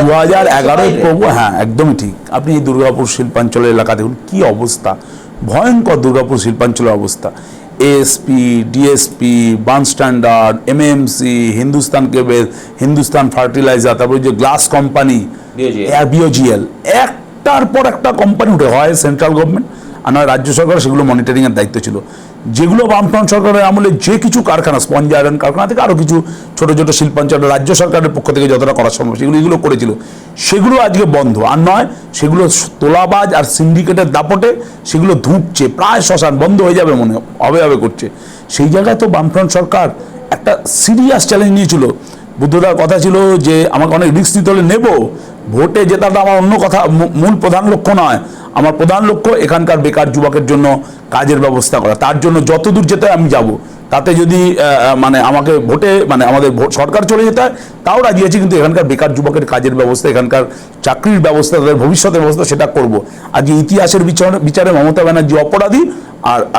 2011 প্রভু, হ্যাঁ একদমই ঠিক। আপনি এই দুর্গাপুর শিল্পাঞ্চলের এলাকা দেখুন কি অবস্থা, ভয়ঙ্কর দুর্গাপুর শিল্পাঞ্চলের অবস্থা। ASP, DSP, Burn Standard, MMC, Hindustan Cable, Hindustan Fertilizer, তারপর যে গ্লাস কোম্পানি বিওজিএল, একটার পর একটা কোম্পানি উঠে, হয় সেন্ট্রাল গভর্নমেন্ট আর নয় রাজ্য সরকার, সেগুলো মনিটরিংয়ের দায়িত্ব ছিল। যেগুলো বামফ্রন্ট সরকারের আমলে যে কিছু কারখানা, স্পঞ্জ আয়রন কারখানা থেকে আরও কিছু ছোটো ছোটো শিল্পাঞ্চল রাজ্য সরকারের পক্ষ থেকে যতটা করা সম্ভব এগুলো করেছিল, সেগুলো আজকে বন্ধ। আর নয় সেগুলো তোলাবাজ আর সিন্ডিকেটের দাপটে সেগুলো ধুঁকছে, প্রায় শ্মশান, বন্ধ হয়ে যাবে মনে হবে করছে। সেই জায়গায় তো বামফ্রন্ট সরকার একটা সিরিয়াস চ্যালেঞ্জ নিয়েছিল। বুদ্ধদার কথা ছিল যে আমাকে অনেক রিস্ক নিতে হলে নেব, ভোটে জেতাটা আমার অন্য কথা, মূল প্রধান লক্ষ্য নয়। আমার প্রধান লক্ষ্য এখানকার বেকার যুবকের জন্য কাজের ব্যবস্থা করা, তার জন্য যত দূর যেতে আমি যাব। তাতে যদি মানে আমাকে ভোটে মানে আমাদের সরকার চলে যেতে হয় তাও রাজি আছি, কিন্তু এখানকার বেকার যুবকের কাজের ব্যবস্থা, এখানকার চাকরির ব্যবস্থা, তাদের ভবিষ্যতের ব্যবস্থা সেটা করব। আজ ইতিহাসের বিচারে মমতা ব্যানার্জি অপরাধী,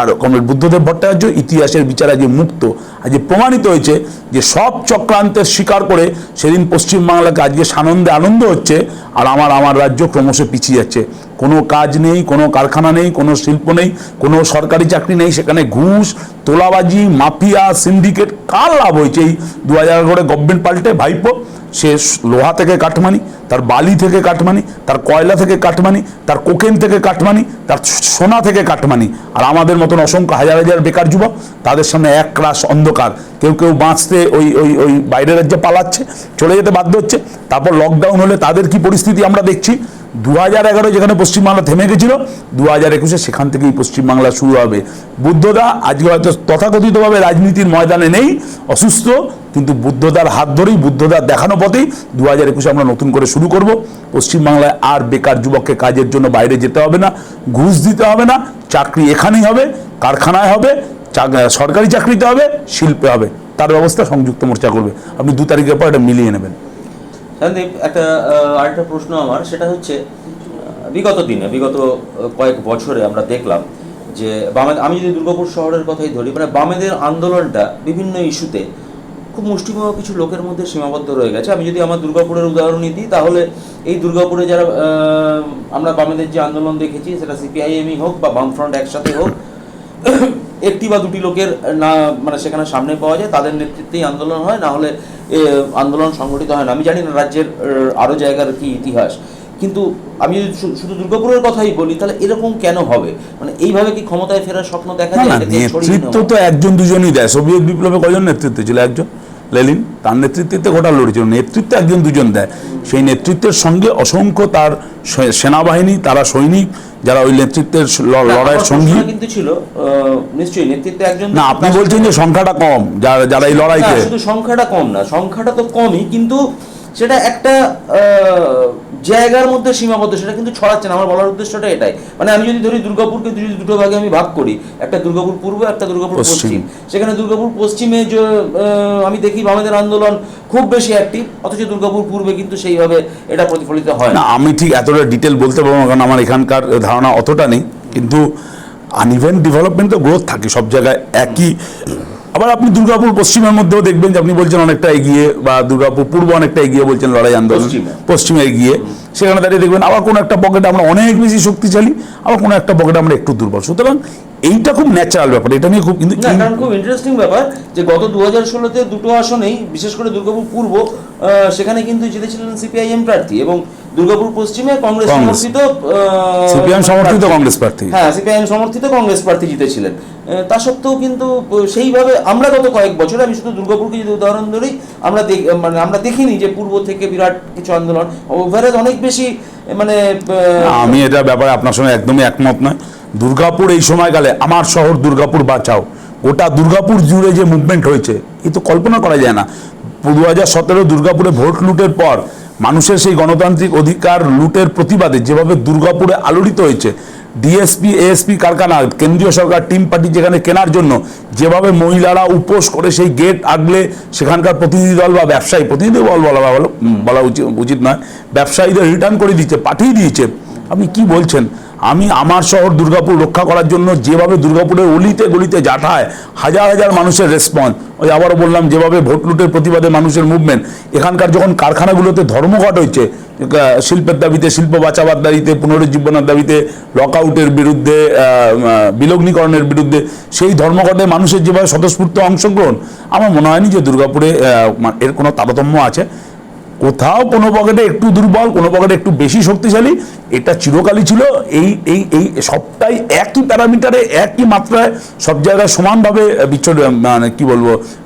আর কমরেড বুদ্ধদেব ভট্টাচার্য ইতিহাসের বিচারে যে মুক্ত। আজ প্রমাণিত হয়েছে যে সব চক্রান্তের স্বীকার করে সেদিন পশ্চিমবাংলাকে আজকে সানন্দে আনন্দ হচ্ছে, আর আমার রাজ্য ক্রমশ পিছিয়ে যাচ্ছে। কোনো কাজ নেই, কোনো কারখানা নেই, কোনো শিল্প নেই, কোনো সরকারি চাকরি নেই, সেখানে ঘুষ, তোলাবাজি, মাফিয়া, সিন্ডিকেট, কার লাভ হয়েছে? এই 2011 গভর্নমেন্ট পাল্টে ভাইপো সে লোহা থেকে কাটমানি, তার বালি থেকে কাটমানি, তার কয়লা থেকে কাটমানি, তার কোকেন থেকে কাটমানি, তার সোনা থেকে কাটমানি। আর আমাদের মতন অসংখ্য হাজার হাজার বেকার যুবক, তাদের সামনে এক রাশ অন্ধকার। কেউ কেউ বাঁচতে ওই ওই ওই বাইরের রাজ্যে পালাচ্ছে, চলে যেতে বাধ্য হচ্ছে। তারপর লকডাউন হলে তাদের কি পরিস্থিতি আমরা দেখছি। 2011 যেখানে পশ্চিমবাংলা থেমে গেছিল, 2021 সেখান থেকেই পশ্চিমবাংলা শুরু হবে। বুদ্ধদা আজকে হয়তো তথাকথিতভাবে রাজনীতির ময়দানে নেই, অসুস্থ, কিন্তু বুদ্ধদার হাত ধরেই, বুদ্ধদার দেখানো পথেই 2021 আমরা নতুন করে শুরু করব। পশ্চিমবাংলায় আর বেকার যুবককে কাজের জন্য বাইরে যেতে হবে না, ঘুষ দিতে হবে না, চাকরি এখানেই হবে, কারখানায় হবে, সরকারি চাকরিতে হবে, শিল্পে হবে। তার ব্যবস্থা সংযুক্ত মোর্চা করবে। আপনি 2 তারিখের পর এটা মিলিয়ে নেবেন। সন্দীপ, আরেকটা প্রশ্ন আমার, সেটা হচ্ছে বিগত কয়েক বছরে আমরা দেখলাম যে আমি যদি দুর্গাপুর শহরের কথাই ধরি, মানে বামেদের আন্দোলনটা বিভিন্ন ইস্যুতে খুব মুষ্টিমেয় কিছু লোকের মধ্যে সীমাবদ্ধ রয়ে গেছে। আমি যদি আমার দুর্গাপুরের উদাহরণই দিই, তাহলে এই দুর্গাপুরে যারা আমরা বামেদের যে আন্দোলন দেখেছি, সেটা সিপিআইএমই হোক বা বামফ্রন্ট একসাথে হোক, একটি বা দুটি লোকের না মানে সেখানে সামনে পাওয়া যায়, তাদের নেতৃত্বেই আন্দোলন হয়, না হলে আন্দোলন সংগঠিত হয় না। আমি জানি না রাজ্যের আরও জায়গার কি ইতিহাস, কিন্তু আমি যদি শুধু দুর্গাপুরের কথাই বলি, তাহলে এরকম কেন হবে? মানে এইভাবে কি ক্ষমতায় ফেরার স্বপ্ন দেখা যায়? নেতৃত্ব তো একজন দুজনই দেয়। সোভিয়েত বিপ্লবে কজন নেতৃত্ব ছিল? একজন, লেনিন, তার নেতৃত্বে গোটা লড়েছিল। নেতৃত্ব একজন দুজন দেয়। সেই নেতৃত্বের সঙ্গে অসংখ্য তার সেনাবাহিনী, তারা সৈনিক, যারা ওই নেতৃত্বের লড়াইয়ের সঙ্গী কিন্তু ছিল। নিশ্চয়ই নেতৃত্বে একজন না, আপনি বলছেন যে সংখ্যাটা কম যারা এই লড়াইতে। শুধু সংখ্যাটা কম না, সংখ্যাটা তো কমই, কিন্তু সেটা একটা জায়গার মধ্যে সীমাবদ্ধ, সেটা কিন্তু ছড়াচ্ছে না। আমার বলার উদ্দেশ্যটা এটাই। মানে আমি যদি ধরি দুর্গাপুরকে যদি দুটো ভাগে আমি ভাগ করি, একটা দুর্গাপুর পূর্ব, একটা দুর্গাপুর পশ্চিম। সেখানে দুর্গাপুর পশ্চিমে যে আমি দেখি বামেদের আন্দোলন খুব বেশি অ্যাক্টিভ, অথচ দুর্গাপুর পূর্বে কিন্তু সেইভাবে এটা প্রতিফলিত হয় না। আমি ঠিক এতটা ডিটেল বলতে পারবো না, কারণ আমার এখানকার ধারণা অতটা নেই। কিন্তু আনইভেন ডেভেলপমেন্ট তো গ্রোথ থাকে সব জায়গায় একই। আবার আপনি দুর্গাপুর পশ্চিমের মধ্যেও দেখবেন যে আপনি বলছেন অনেকটা এগিয়ে, বা দুর্গাপুর পূর্ব অনেকটা এগিয়ে বলছেন লড়াই আন্দোলন, পশ্চিমে এগিয়ে। সেখানে দাঁড়িয়ে দেখবেন আবার কোনো একটা পকেটে আমরা অনেক বেশি শক্তিশালী, আবার কোনো একটা পকেটে আমরা একটু দুর্বল। সুতরাং এইটা খুব ন্যাচারাল ব্যাপার, এটা নিয়ে খুব কিন্তু খুব ইন্টারেস্টিং ব্যাপার যে গত 2016-তে দুটো আসনেই, বিশেষ করে দুর্গাপুর পূর্ব, সেখানে কিন্তু জিতেছিলেন সিপিআইএম প্রার্থী, এবং দুর্গাপুর পশ্চিমে কংগ্রেস সমর্থিত সিপিআইএম সমর্থিত কংগ্রেস প্রার্থী, হ্যাঁ সিপিআইএম সমর্থিত কংগ্রেস প্রার্থী জিতেছিলেন। তা সত্ত্বেও কিন্তু সেইভাবে আমরা গত কয়েক বছরে, আমি শুধু দুর্গাপুরকে যদি উদাহরণ ধরি, আমরা দেখিনি যে পূর্ব থেকে বিরাট কিছু আন্দোলন, ওভারঅল অনেক বেশি। মানে আমি এটা ব্যাপারে আপনার সঙ্গে একদমই একমত নয়। দুর্গাপুর এই সময়কালে আমার শহর দুর্গাপুর বাঁচাও, গোটা দুর্গাপুর জুড়ে যে মুভমেন্ট হয়েছে, এ তো কল্পনা করা যায় না। 2017 দুর্গাপুরে ভোট লুটের পর মানুষের সেই গণতান্ত্রিক অধিকার লুটের প্রতিবাদে যেভাবে দুর্গাপুরে আলোড়িত হয়েছে, ডিএসপি এএসপি কারখানা, কেন্দ্রীয় সরকার টিম পার্টি যেখানে কেনার জন্য যেভাবে মহিলারা উপোস করে সেই গেট আগলে সেখানকার প্রতিনিধি দল বা ব্যবসায়ী, প্রতিনিধি দল বলা উচিত নয়, ব্যবসায়ীদের রিটার্ন করে দিচ্ছে, পাঠিয়ে দিয়েছে। আপনি কি বলছেন? আমি আমার শহর দুর্গাপুর রক্ষা করার জন্য যেভাবে দুর্গাপুরের অলিতে গলিতে জাঠায় হাজার হাজার মানুষের রেসপন্স, ওই আবারও বললাম যেভাবে ভোট লুটের প্রতিবাদে মানুষের মুভমেন্ট, এখানকার যখন কারখানাগুলোতে ধর্মঘট হয়েছে, শিল্পের দাবিতে, শিল্প বাঁচাবার দাবিতে, পুনরুজ্জীবনের দাবিতে, লকআউটের বিরুদ্ধে, বিলগ্নীকরণের বিরুদ্ধে, সেই ধর্মঘটে মানুষের যেভাবে স্বতঃস্ফূর্ত অংশগ্রহণ, আমার মনে হয়নি যে দুর্গাপুরে এর কোনো তারতম্য আছে। কোথাও কোনো পকেটে একটু দুর্বল, কোনো পকেটে একটু বেশি শক্তিশালী, এটা চিরকালই ছিল। এই সবটাই একই প্যারামিটারে, একই মাত্রায় সব জায়গায় সমানভাবে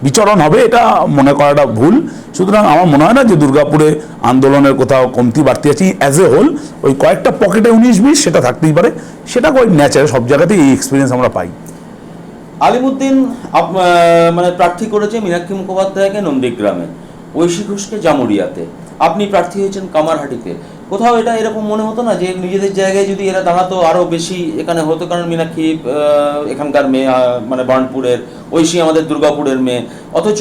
বিচরণ হবে, এটা মনে করাটা ভুল। সুতরাং আমার মনে হয় না যে দুর্গাপুরে আন্দোলনের কোথাও কমতি বাড়তি আছে। অ্যাজ এ হোল ওই কয়েকটা পকেটে 19-20 সেটা থাকতেই পারে, সেটা কয়েক ন্যাচারাল, সব জায়গাতেই এই এক্সপিরিয়েন্স আমরা পাই। আলিমুদ্দিন মানে প্রার্থী করেছে মীনাক্ষী মুখোপাধ্যায়কে নন্দীগ্রামে, ঐশী ঘোষকে জামুরিয়াতে, আপনি প্রার্থী হয়েছেন কামারহাটিতে। কোথাও এটা এরকম মনে হতো না যে নিজেদের জায়গায় যদি এরা দাঁড়াতো আরও বেশি এখানে হতো? কারণ মীনাক্ষী এখানকার মেয়ে, মানে বার্নপুরের, ঐশী আমাদের দুর্গাপুরের মেয়ে, অথচ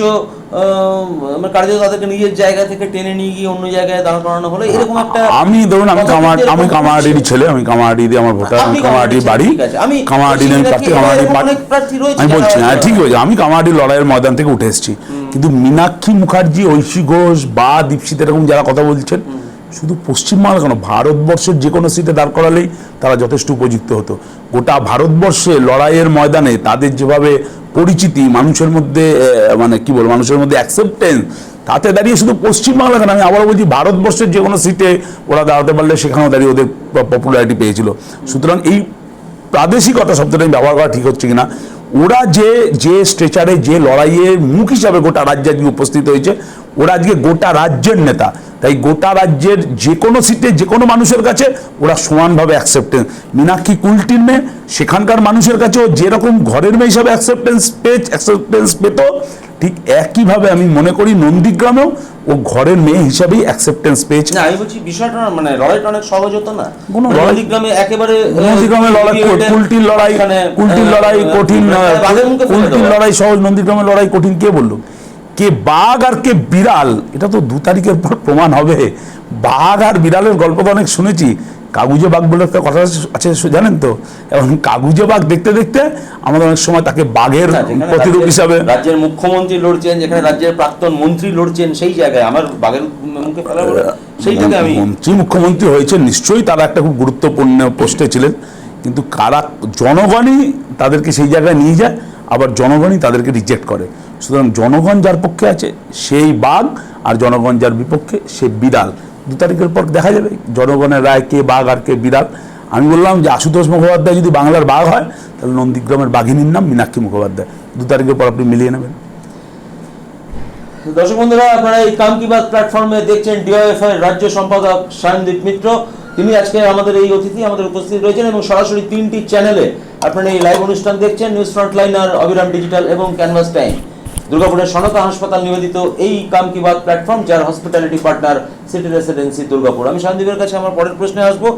কার্যত তাদেরকে নিজের জায়গা থেকে টেনে নিয়ে গিয়ে অন্য জায়গায় দাঁড় করানো হলো। এরকম একটা, আমি ধরুন আমি কামারহাটির ছেলে, আমি কামারহাটিতে আমার ভোটার, কামারহাটির বাড়ি, কামারহাটির আমি প্রার্থী আমি বলছি না, ঠিক হয়েছে, আমি কামারহাটির লড়াইয়ের ময়দান থেকে উঠে এসেছি। কিন্তু মীনাক্ষী মুখার্জি, ঐশী ঘোষ বা দীপশিত, এরকম যারা কথা বলছেন, শুধু পশ্চিমবাংলা কেন, ভারতবর্ষের যে কোনো সিটে দাঁড় করালেই তারা যথেষ্ট উপযুক্ত হতো। গোটা ভারতবর্ষে লড়াইয়ের ময়দানে তাদের যেভাবে পরিচিতি, মানুষের মধ্যে মানুষের মধ্যে অ্যাকসেপ্টেন্স, তাতে দাঁড়িয়ে শুধু পশ্চিমবাংলা কেন, আমি আবার বলছি ভারতবর্ষের যে কোনো সিটে ওরা দাঁড়াতে পারলে সেখানেও দাঁড়িয়ে ওদের পপুলারিটি পেয়েছিল। সুতরাং এই প্রাদেশিকতা শব্দটা ব্যবহার করা ঠিক হচ্ছে কিনা, ওরা যে স্ট্রেচারে যে লড়াইয়ের মুখ হিসাবে গোটা রাজ্যে আজকে উপস্থিত হয়েছে, ওরা আজকে গোটা রাজ্যের নেতা, তাই গোটা রাজ্যের যে কোনো সিটে যে কোনো মানুষের কাছে ওরা সমানভাবে অ্যাকসেপ্টেন্স। মীনাক্ষী কুলটির মেয়ে, সেখানকার মানুষের কাছেও যেরকম ঘরের মেয়ে হিসাবে অ্যাকসেপ্টেন্স পেত, ঠিক একইভাবে আমি মনে করি নন্দীগ্রামেও ও ঘরের মেয়ে হিসাবেই অ্যাকসেপ্টেন্স পেয়েছে। না আমি বলছি বিষয়টা মানে লড়াইটা অনেক সহজ হতো না, কোনো লড়াই- নন্দীগ্রামে একেবারে নন্দীগ্রামের লড়াই কুলটির লড়াই কঠিন, কুলটির লড়াই সহজ, নন্দীগ্রামের লড়াই কঠিন। কে বললো? কে বাঘ আর কে বিড়াল, এটা তো 2 তারিখের পর প্রমাণ হবে। বাঘ আর বিড়ালের গল্প তো অনেক শুনেছি, কাগুজে বাঘ বলে একটা কথা আছে জানেন তো, এবং কাগুজে বাঘ দেখতে দেখতে আমাদের অনেক সময় তাকে বাঘের প্রতিরূপ হিসাবে। রাজ্যের মুখ্যমন্ত্রী লড়ছেন, যেখানে রাজ্যের প্রাক্তন মন্ত্রী লড়ছেন, সেই জায়গায় আমার বাঘের মুখে ফেলা বলে সেইটাকে আমি মন্ত্রী মুখ্যমন্ত্রী হয়েছে নিশ্চয়ই, তারা একটা খুব গুরুত্বপূর্ণ পোস্টে ছিলেন, কিন্তু কারা জনগণই তাদেরকে সেই জায়গায় নিয়ে যায়, আবার জনগণই তাদেরকে রিজেক্ট করে। সুতরাং জনগণ যার পক্ষে আছে সেই বাঘ, আর জনগণ যার বিপক্ষে সে বিড়াল। 2 তারিখের পর দেখা যাবে জনগণের রায় কে বাঘ আর কে বিড়াল। আমি বললাম যে আশুতোষ মুখোপাধ্যায় যদি বাংলার বাঘ হয়, তাহলে নন্দীগ্রামের বাঘিনীর নাম মীনাক্ষী মুখোপাধ্যায়। 2 তারিখের পর আপনি মিলিয়ে নেবেন। দর্শক বন্ধুরা, আপনারা এই কাম কি বাত প্ল্যাটফর্মে দেখছেন ডিওএফআই রাজ্য সম্পাদক সায়নদীপ মিত্র। তিনি আজকে আমাদের এই অতিথি, আমাদের উপস্থিত রয়েছেন এবং সরাসরি 3টি চ্যানেলে আপনারা এই লাইভ অনুষ্ঠান দেখছেন, নিউজ ফ্রন্টলাইনার, অবিরাম ডিজিটাল এবং ক্যানভাস টাইম। দুর্গাপুরের সনকা হাসপাতাল নিবেদিত এই কাম কি বাত প্ল্যাটফর্ম, যার hospitality partner city residency Durgapur. আমি সায়নদীপের কাছে আমার পরের প্রশ্নে আসবো।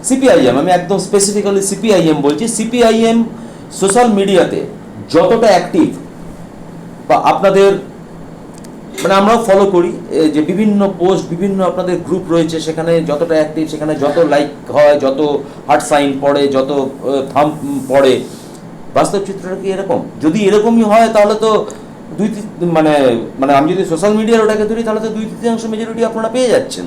সিপিআইএম, আমি একদম স্পেসিফিক্যালি সিপিআইএম বলছি, সিপিআইএম সোশ্যাল মিডিয়াতে যতটা অ্যাক্টিভ, বা আপনাদের মানে আমরাও ফলো করি যে বিভিন্ন পোস্ট, বিভিন্ন আপনাদের গ্রুপ রয়েছে, সেখানে যতটা অ্যাক্টিভ, সেখানে যত লাইক হয়, যত হার্ট সাইন পড়ে, যত থাম্ব পড়ে, বাস্তব চিত্রটা কি এরকম? যদি এরকমই হয় তাহলে তো মানে আমি যদি সোশ্যাল মিডিয়ার ওটাকে ধরি, তাহলে তো 2/3 মেজরিটি আপনারা পেয়ে যাচ্ছেন।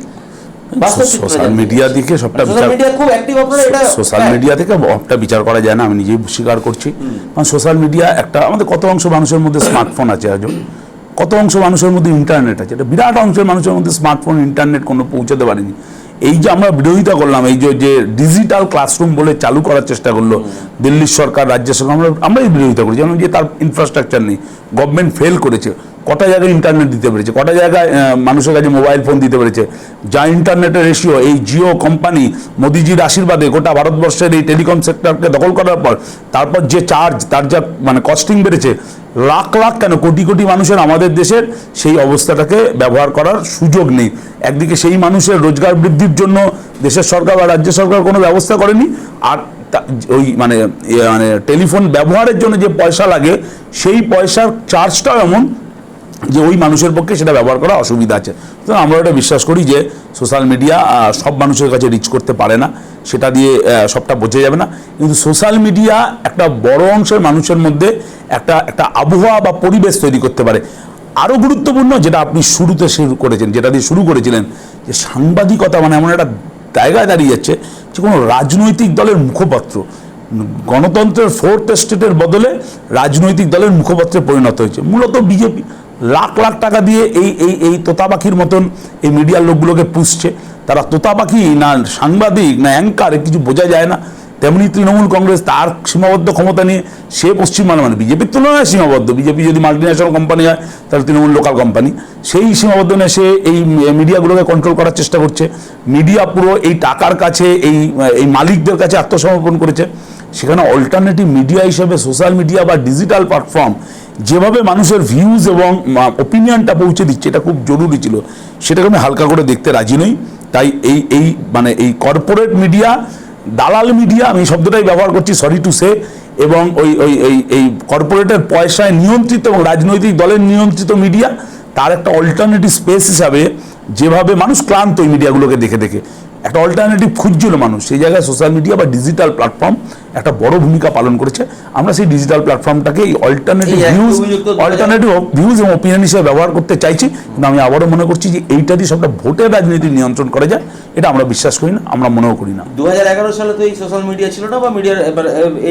সোশ্যাল মিডিয়া দিকে সবটা সোশ্যাল মিডিয়া খুব অ্যাক্টিভ আপনারা, এটা সোশ্যাল মিডিয়া থেকে সবটা বিচার করা যায় না, আমি নিজেই স্বীকার করছি। কারণ সোশ্যাল মিডিয়া একটা, আমাদের কত অংশ মানুষের মধ্যে স্মার্টফোন আছে আজও, কত অংশ মানুষের মধ্যে ইন্টারনেট আছে, এটা বিরাট অংশের মানুষের মধ্যে স্মার্টফোন ইন্টারনেট কোনো পৌঁছাতে পারেনি। এই যে আমরা বিরোধিতা করলাম, এই যে ডিজিটাল ক্লাসরুম বলে চালু করার চেষ্টা করলো দিল্লির সরকার, রাজ্য সরকার, আমরাই বিরোধিতা করি, যেমন যে তার ইনফ্রাস্ট্রাকচার নেই, গভর্নমেন্ট ফেল করেছে, কটা জায়গায় ইন্টারনেট দিতে পেরেছে, কটা জায়গায় মানুষের কাছে মোবাইল ফোন দিতে পেরেছে, যা ইন্টারনেটের রেশিও, এই জিও কোম্পানি মোদিজির আশীর্বাদে গোটা ভারতবর্ষের এই টেলিকম সেক্টরকে দখল করার পর, তারপর যে চার্জ, তার যা মানে কস্টিং বেড়েছে, লাখ লাখ কেন কোটি কোটি মানুষের আমাদের দেশের সেই অবস্থাটাকে ব্যবহার করার সুযোগ নেই। একদিকে সেই মানুষের রোজগার বৃদ্ধির জন্য দেশের সরকার বা রাজ্য সরকার কোনো ব্যবস্থা করেনি, আর ওই মানে টেলিফোন ব্যবহারের জন্য যে পয়সা লাগে, সেই পয়সার চার্জটাও এমন যে ওই মানুষের পক্ষে সেটা ব্যবহার করা অসুবিধা আছে। তো আমরা এটা বিশ্বাস করি যে সোশ্যাল মিডিয়া সব মানুষের কাছে রিচ করতে পারে না, সেটা দিয়ে সবটা বোঝা যাবে না, কিন্তু সোশ্যাল মিডিয়া একটা বড় অংশের মানুষের মধ্যে একটা আবহাওয়া বা পরিবেশ তৈরি করতে পারে। আরও গুরুত্বপূর্ণ, যেটা আপনি শুরুতে শুরু করেছেন, যেটা দিয়ে শুরু করেছিলেন, যে সাংবাদিকতা মানে এমন একটা জায়গায় দাঁড়িয়ে যাচ্ছে যে কোনো রাজনৈতিক দলের মুখপাত্র, গণতন্ত্রের 4th এস্টেটের বদলে রাজনৈতিক দলের মুখপাত্রে পরিণত হয়েছে। মূলত বিজেপি লাখ লাখ টাকা দিয়ে এই তোতা পাখির মতন এই মিডিয়ার লোকগুলোকে পুষছে। তারা তোতা পাখি না সাংবাদিক না অ্যাঙ্কার, কিছু বোঝা যায় না। তেমনি তৃণমূল কংগ্রেস তার সীমাবদ্ধ ক্ষমতা নিয়ে সে পশ্চিমবাংলা মানে বিজেপির তুলনায় সীমাবদ্ধ, বিজেপি যদি মাল্টিন্যাশনাল কোম্পানি হয় তাহলে তৃণমূল লোকাল কোম্পানি, সেই সীমাবদ্ধ নিয়ে সে এই মিডিয়াগুলোকে কন্ট্রোল করার চেষ্টা করছে। মিডিয়া পুরো এই টাকার কাছে, এই মালিকদের কাছে আত্মসমর্পণ করেছে। সেখানে অল্টারনেটিভ মিডিয়া হিসেবে সোশ্যাল মিডিয়া বা ডিজিটাল প্ল্যাটফর্ম যেভাবে মানুষের ভিউজ এবং ওপিনিয়নটা পৌঁছে দিচ্ছে, এটা খুব জরুরি ছিল, সেটাকে আমি হালকা করে দেখতে রাজি নই। তাই এই কর্পোরেট মিডিয়া, দালাল মিডিয়া, আমি শব্দটাই ব্যবহার করছি, সরি টু সে, এবং এই কর্পোরেটের পয়সায় নিয়ন্ত্রিত এবং রাজনৈতিক দলের নিয়ন্ত্রিত মিডিয়া, তার একটা অল্টারনেটিভ স্পেস হিসাবে যেভাবে মানুষ ক্লান্ত এই মিডিয়াগুলোকে দেখে দেখে একটা অল্টারনেটিভ খুঁজছিল মানুষ, সেই জায়গায় সোশ্যাল মিডিয়া বা ডিজিটাল প্ল্যাটফর্ম একটা বড় ভূমিকা পালন করেছে। আমরা সেই ডিজিটাল প্ল্যাটফর্মটাকে এই অল্টারনেটিভ ভিউজ এবং ওপিনিয়ন হিসেবে ব্যবহার করতে চাইছি, কিন্তু আমি আবারও মনে করছি যে এইটা দিয়ে সবটা ভোটের রাজনীতি নিয়ন্ত্রণ করা যায়, এটা আমরা বিশ্বাস করি না, আমরা মনেও করি না। 2011 সালে তো এই সোশ্যাল মিডিয়া ছিল না, বা মিডিয়ার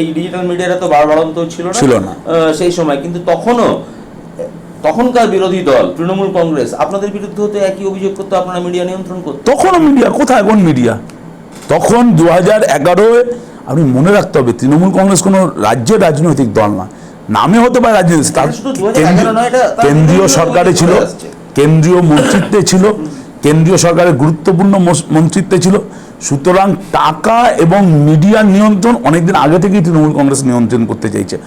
এই ডিজিটাল মিডিয়াটা তো বাড়ন্ত ছিল না সেই সময়, কিন্তু তখনকার বিরোধী দল তৃণমূল কংগ্রেস আপনাদের বিরুদ্ধে হতে একই অভিযোগ করতে, আপনারা মিডিয়া নিয়ন্ত্রণ করতে। তখনও মিডিয়া কোথায়, কোন মিডিয়া? তখন 2011-এ আপনি মনে রাখতে হবে, তৃণমূল কংগ্রেস কোনো রাজ্যের রাজনৈতিক দল না, নামে হতে পারে রাজনীতি, তার শুধু 2011 নয়, এটা তার কেন্দ্রীয় বিভিন্ন সরকারে ছিল, চলে আসছে। কেন্দ্রীয় মন্ত্রিত্বে ছিল, কেন্দ্রীয় সরকারের গুরুত্বপূর্ণ মন্ত্রিত্বে ছিল। সুতরাং টাকা এবং মিডিয়ার নিয়ন্ত্রণ অনেকদিন আগে থেকেই তৃণমূল কংগ্রেস নিয়ন্ত্রণ করতে চাইছে।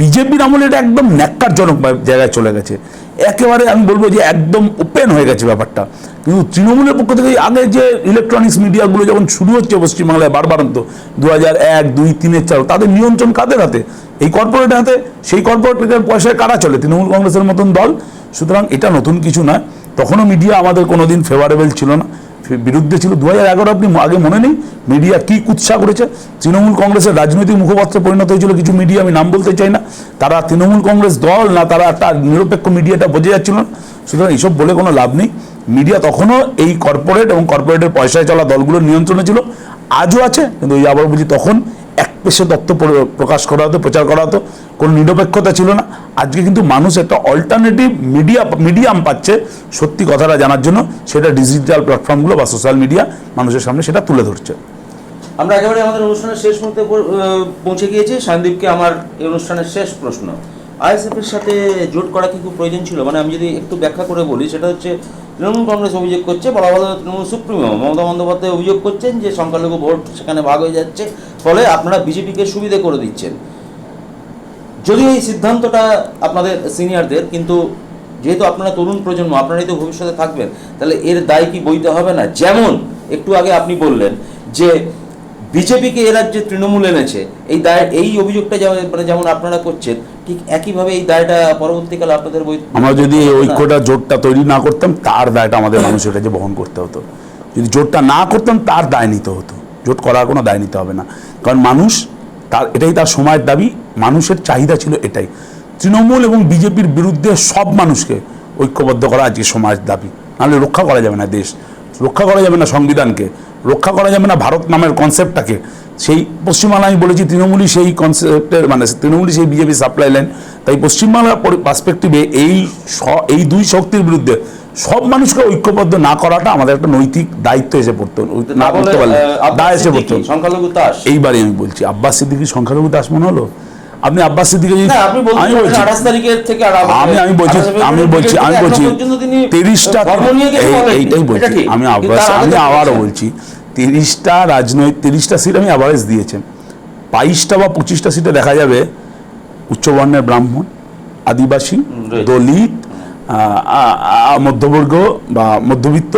বিজেপির আমলে এটা একদম ন্যাক্কারজনক জায়গায় চলে গেছে, একেবারে আমি বলবো যে একদম ওপেন হয়ে গেছে ব্যাপারটা। কিন্তু তৃণমূলের পক্ষ থেকে আগে যে ইলেকট্রনিক্স মিডিয়াগুলো যখন শুরু হচ্ছে পশ্চিমবাংলায় বারবারন্ত 2001, 2, 3, 4, তাদের নিয়ন্ত্রণ কাদের হাতে? এই কর্পোরেটের হাতে। সেই কর্পোরেটের পয়সায় কারা চলে? তৃণমূল কংগ্রেসের মতন দল। সুতরাং এটা নতুন কিছু নয়, তখনও মিডিয়া আমাদের কোনোদিন ফেভারেবল ছিল না, বিরুদ্ধে ছিল। 2011 আপনি আগে মনে নেই মিডিয়া কি কুৎসা করেছে? তৃণমূল কংগ্রেসের রাজনৈতিক মুখপাত্রে পরিণত হয়েছিল কিছু মিডিয়া, আমি নাম বলতে চাই না, তারা তৃণমূল কংগ্রেস দল না, তারা একটা নিরপেক্ষ মিডিয়াটা বোঝা যাচ্ছিল না। সুতরাং এইসব বলে কোনো লাভ নেই। মিডিয়া তখনও এই কর্পোরেট এবং কর্পোরেটের পয়সায় চলা দলগুলোর নিয়ন্ত্রণে ছিল, আজও আছে। কিন্তু ওই আবার বলছি, তখন এক পেশে তথ্য প্রকাশ করা হতো, প্রচার করা হতো, কোনো নিরপেক্ষতা ছিল না। আজকে কিন্তু মানুষ একটা অল্টারনেটিভ মিডিয়াম পাচ্ছে সত্যি কথাটা জানার জন্য, সেটা ডিজিটাল প্ল্যাটফর্মগুলো বা সোশ্যাল মিডিয়া মানুষের সামনে সেটা তুলে ধরছে। আমরা একেবারে আমাদের অনুষ্ঠানের শেষ মুহূর্তে পৌঁছে গিয়েছি। সায়নদীপকে আমার এই অনুষ্ঠানের শেষ প্রশ্ন, আইএসএফের সাথে জোট করা কি খুব প্রয়োজন ছিল? মানে আমি যদি একটু ব্যাখ্যা করে বলি, সেটা হচ্ছে তৃণমূল কংগ্রেস অভিযোগ করছে, বলা ভালো তৃণমূল সুপ্রিমো মমতা বন্দ্যোপাধ্যায় অভিযোগ করছেন যে সংখ্যালঘু ভোট সেখানে ভাগ হয়ে যাচ্ছে, ফলে আপনারা বিজেপিকে সুবিধে করে দিচ্ছেন। যদিও এই সিদ্ধান্তটা আপনাদের সিনিয়রদের, কিন্তু যেহেতু আপনারা তরুণ প্রজন্ম, আপনারাই তো ভবিষ্যতে থাকবেন, তাহলে এর দায় কি বইতে হবে না? যেমন একটু আগে আপনি বললেন যে বিজেপিকে এ রাজ্যে তৃণমূল এনেছে, এই দায়, এই অভিযোগটা যেমন আপনারা করছেন, ঠিক একইভাবে এই দায়টা পরবর্তীকালে আপনাদের বই। আমরা যদি এই ঐক্যটা জোটটা তৈরি না করতাম, তার দায়টা আমাদের মানুষের কাছে বহন করতে হতো। যদি জোটটা না করতাম, তার দায় নিতে হতো। জোট করার কোনো দায় নিতে হবে না, কারণ মানুষ এটাই তার সময়ের দাবি, মানুষের চাহিদা ছিল এটাই। তৃণমূল এবং বিজেপির বিরুদ্ধে সব মানুষকে ঐক্যবদ্ধ করা আজকে সমাজের দাবি, নাহলে রক্ষা করা যাবে না দেশ, রক্ষা করা যাবে না সংবিধানকে, রক্ষা করা যাবে না ভারত নামের কনসেপ্টটাকে। সেই পশ্চিমবাংলা আমি বলেছি তৃণমূলই সেই কনসেপ্টের, মানে তৃণমূলই সেই বিজেপি সাপ্লাই লাইন। তাই পশ্চিমবাংলার পার্সপেক্টিভে এই দুই শক্তির বিরুদ্ধে সব মানুষকে ঐক্যবদ্ধ না করাটা আমাদের একটা নৈতিক দায়িত্ব এসে পড়তো, না করতে পারলে দায় এসে পড়তো। সংখ্যালঘু দাস, এইবারে আমি বলছি আব্বাস সিদ্দিকী সংখ্যালঘু দাস মনে হলো? আপনি আব্বাস সিদ্দিকী, আমি বলছি 28 তারিখের থেকে আমি বলছি 30টা, এইটাই বলছি আমি আবারও বলছি 30টা সিট আমি অ্যাভারেজ দিয়েছেন। 22টা বা 25টা সিটে দেখা যাবে উচ্চবর্ণের ব্রাহ্মণ, আদিবাসী, দলিত, মধ্যবর্গ বা মধ্যবিত্ত,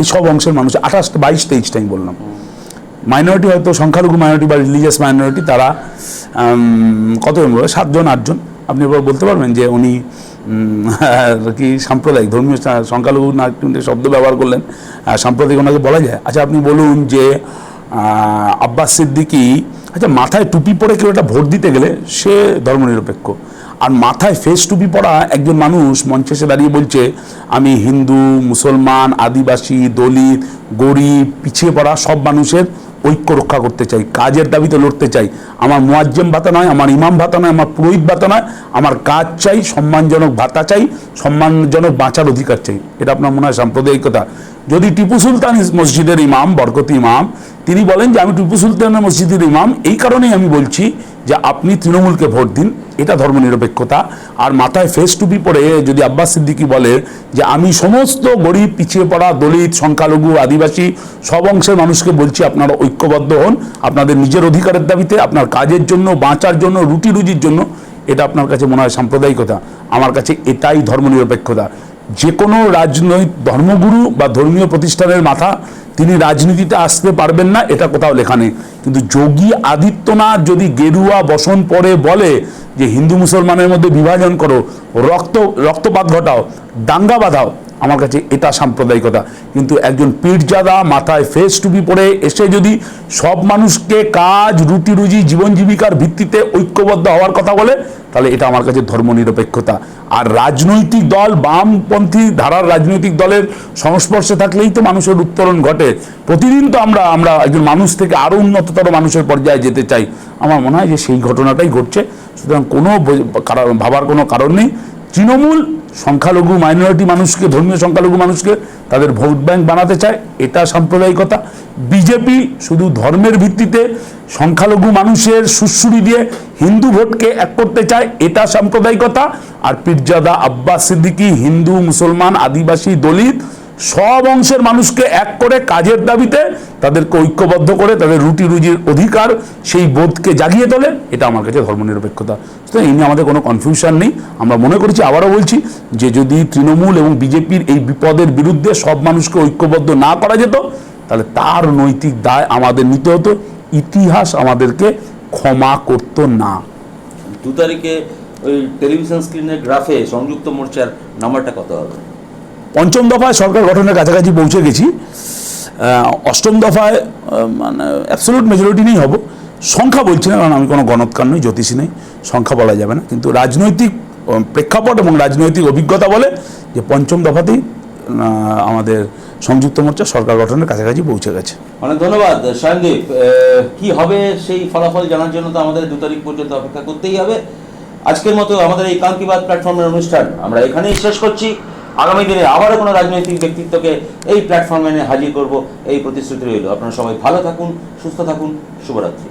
এই সব অংশের মানুষ। 28, 22, 23টা আমি বললাম। মাইনরিটি হয়তো সংখ্যালঘু মাইনরিটি বা রিলিজিয়াস মাইনরিটি, তারা কত 7জন 8জন। আপনি এবার বলতে পারবেন যে উনি কি সাম্প্রদায়িক ধর্মীয় সংখ্যালঘু না শব্দ ব্যবহার করলেন, সাম্প্রদায়িক ওনাকে বলা যায়? আচ্ছা আপনি বলুন যে আব্বাস সিদ্দিকী, আচ্ছা মাথায় টুপি পরে কেউ একটা ভোট দিতে গেলে সে ধর্মনিরপেক্ষ, আর মাথায় ফেস টুপি পরা একজন মানুষ মঞ্চে এসে দাঁড়িয়ে বলছে আমি হিন্দু, মুসলমান, আদিবাসী, দলিত, গরিব, পিছিয়ে পড়া সব মানুষের ঐক্য রক্ষা করতে চাই, কাজের দাবিতে লড়তে চাই, আমার মুয়াজ্জেম ভাতা নয়, আমার ইমাম ভাতা নয়, আমার পুরোহিত ভাতা নয়, আমার কাজ চাই, সম্মানজনক ভাতা চাই, সম্মানজনক বাঁচার অধিকার চাই। এটা আপনার মনে হয় সাম্প্রদায়িকতা? যদি টিপু সুলতান মসজিদের ইমাম, বরকতি ইমাম, তিনি বলেন যে আমি টিপু সুলতানের মসজিদের ইমাম, এই কারণেই আমি বলছি যে আপনি তৃণমূলকে ভোট দিন, এটা ধর্মনিরপেক্ষতা। আর মাথায় ফেস টুপি পরে যদি আব্বাস সিদ্দিকী বলে যে আমি সমস্ত গরিব, পিছিয়ে পড়া, দলিত, সংখ্যালঘু, আদিবাসী সব অংশের মানুষকে বলছি আপনারা ঐক্যবদ্ধ হন আপনাদের নিজের অধিকারের দাবিতে, আপনার কাজের জন্য, বাঁচার জন্য, রুটি রুজির জন্য, এটা আপনার কাছে মনে হয় সাম্প্রদায়িকতা? আমার কাছে এটাই ধর্মনিরপেক্ষতা। যে কোনো রাজনৈতিক ধর্মগুরু বা ধর্মীয় প্রতিষ্ঠানের মাথা, তিনি রাজনীতিতে আসতে পারবেন না, এটা কোথাও লেখা নেই। কিন্তু যোগী আদিত্যনাথ যদি গেরুয়া বসন পরে বলে যে হিন্দু মুসলমানের মধ্যে বিভাজন করো, রক্তপাত ঘটাও, দাঙ্গা বাঁধাও, আমার কাছে এটা সাম্প্রদায়িকতা। কিন্তু একজন পীরজাদা মাথায় ফেস টুপি পরে এসে যদি সব মানুষকে কাজ, রুটি রুজি, জীবন জীবিকার ভিত্তিতে ঐক্যবদ্ধ হওয়ার কথা বলে, তাহলে এটা আমার কাছে ধর্মনিরপেক্ষতা। আর রাজনৈতিক দল, বামপন্থী ধারার রাজনৈতিক দলের সংস্পর্শে থাকলেই তো মানুষের উত্তরণ ঘটে। প্রতিদিন তো আমরা একজন মানুষ থেকে আরও উন্নততর মানুষের পর্যায়ে যেতে চাই। আমার মনে হয় যে সেই ঘটনাটাই ঘটছে। সুতরাং কোনো ভাবার কোনো কারণ নেই। তৃণমূল সংখ্যালঘু মাইনরিটি মানুষকে, ধর্মীয় সংখ্যালঘু মানুষকে তাদের ভোট ব্যাংক বানাতে চায়, এটা সাম্প্রদায়িকতা। বিজেপি শুধু ধর্মের ভিত্তিতে সংখ্যালঘু মানুষের সুড়সুড়ি দিয়ে হিন্দু ভোটকে এক করতে চায়, এটা সাম্প্রদায়িকতা। আর পীরজাদা আব্বাস সিদ্দিকী হিন্দু, মুসলমান, আদিবাসী, দলিত সব অংশের মানুষকে এক করে কাজের দাবিতে তাদেরকে ঐক্যবদ্ধ করে তাদের রুটি রুজির অধিকার সেই বোধকে জাগিয়ে তোলে, এটা আমার কাছে ধর্মনিরপেক্ষতা। তো এই নিয়ে আমাদের কোনো কনফিউশন নেই। আমরা মনে করছি, আবারও বলছি, যে যদি তৃণমূল এবং বিজেপির এই বিপদের বিরুদ্ধে সব মানুষকে ঐক্যবদ্ধ না করা যেত, তাহলে তার নৈতিক দায় আমাদের নিতে হতো। ইতিহাস আমাদেরকে ক্ষমা করত না। 2 তারিখে ওই টেলিভিশন স্ক্রিনের গ্রাফে সংযুক্ত মোর্চার নাম্বারটা কত হবে? 5ম দফায় সরকার গঠনের কাছাকাছি পৌঁছে গেছি। 8ম দফায় মানে অ্যাবসলিউট মেজরিটি নিয়েই হব। সংখ্যা বলছি না, কারণ আমি কোনো গণৎকার নই, জ্যোতিষী নেই, সংখ্যা বলা যাবে না। কিন্তু রাজনৈতিক প্রেক্ষাপট এবং রাজনৈতিক অভিজ্ঞতা বলে যে 5ম দফাতেই আমাদের সংযুক্ত মোর্চা সরকার গঠনের কাছাকাছি পৌঁছে গেছে। অনেক ধন্যবাদ স্বয়ংদীপ। কি হবে সেই ফলাফল জানার জন্য তো আমাদের 2 তারিখ পর্যন্ত অপেক্ষা করতেই হবে। আজকের মতো আমাদের এই কান কি বাত প্ল্যাটফর্মের অনুষ্ঠান আমরা এখানেই শেষ করছি। আগামী দিনে আবারও কোনো রাজনৈতিক ব্যক্তিত্বকে এই প্ল্যাটফর্মে এনে হাজির করব, এই প্রতিশ্রুতি রইল। আপনারা সবাই ভালো থাকুন, সুস্থ থাকুন, শুভরাত্রি।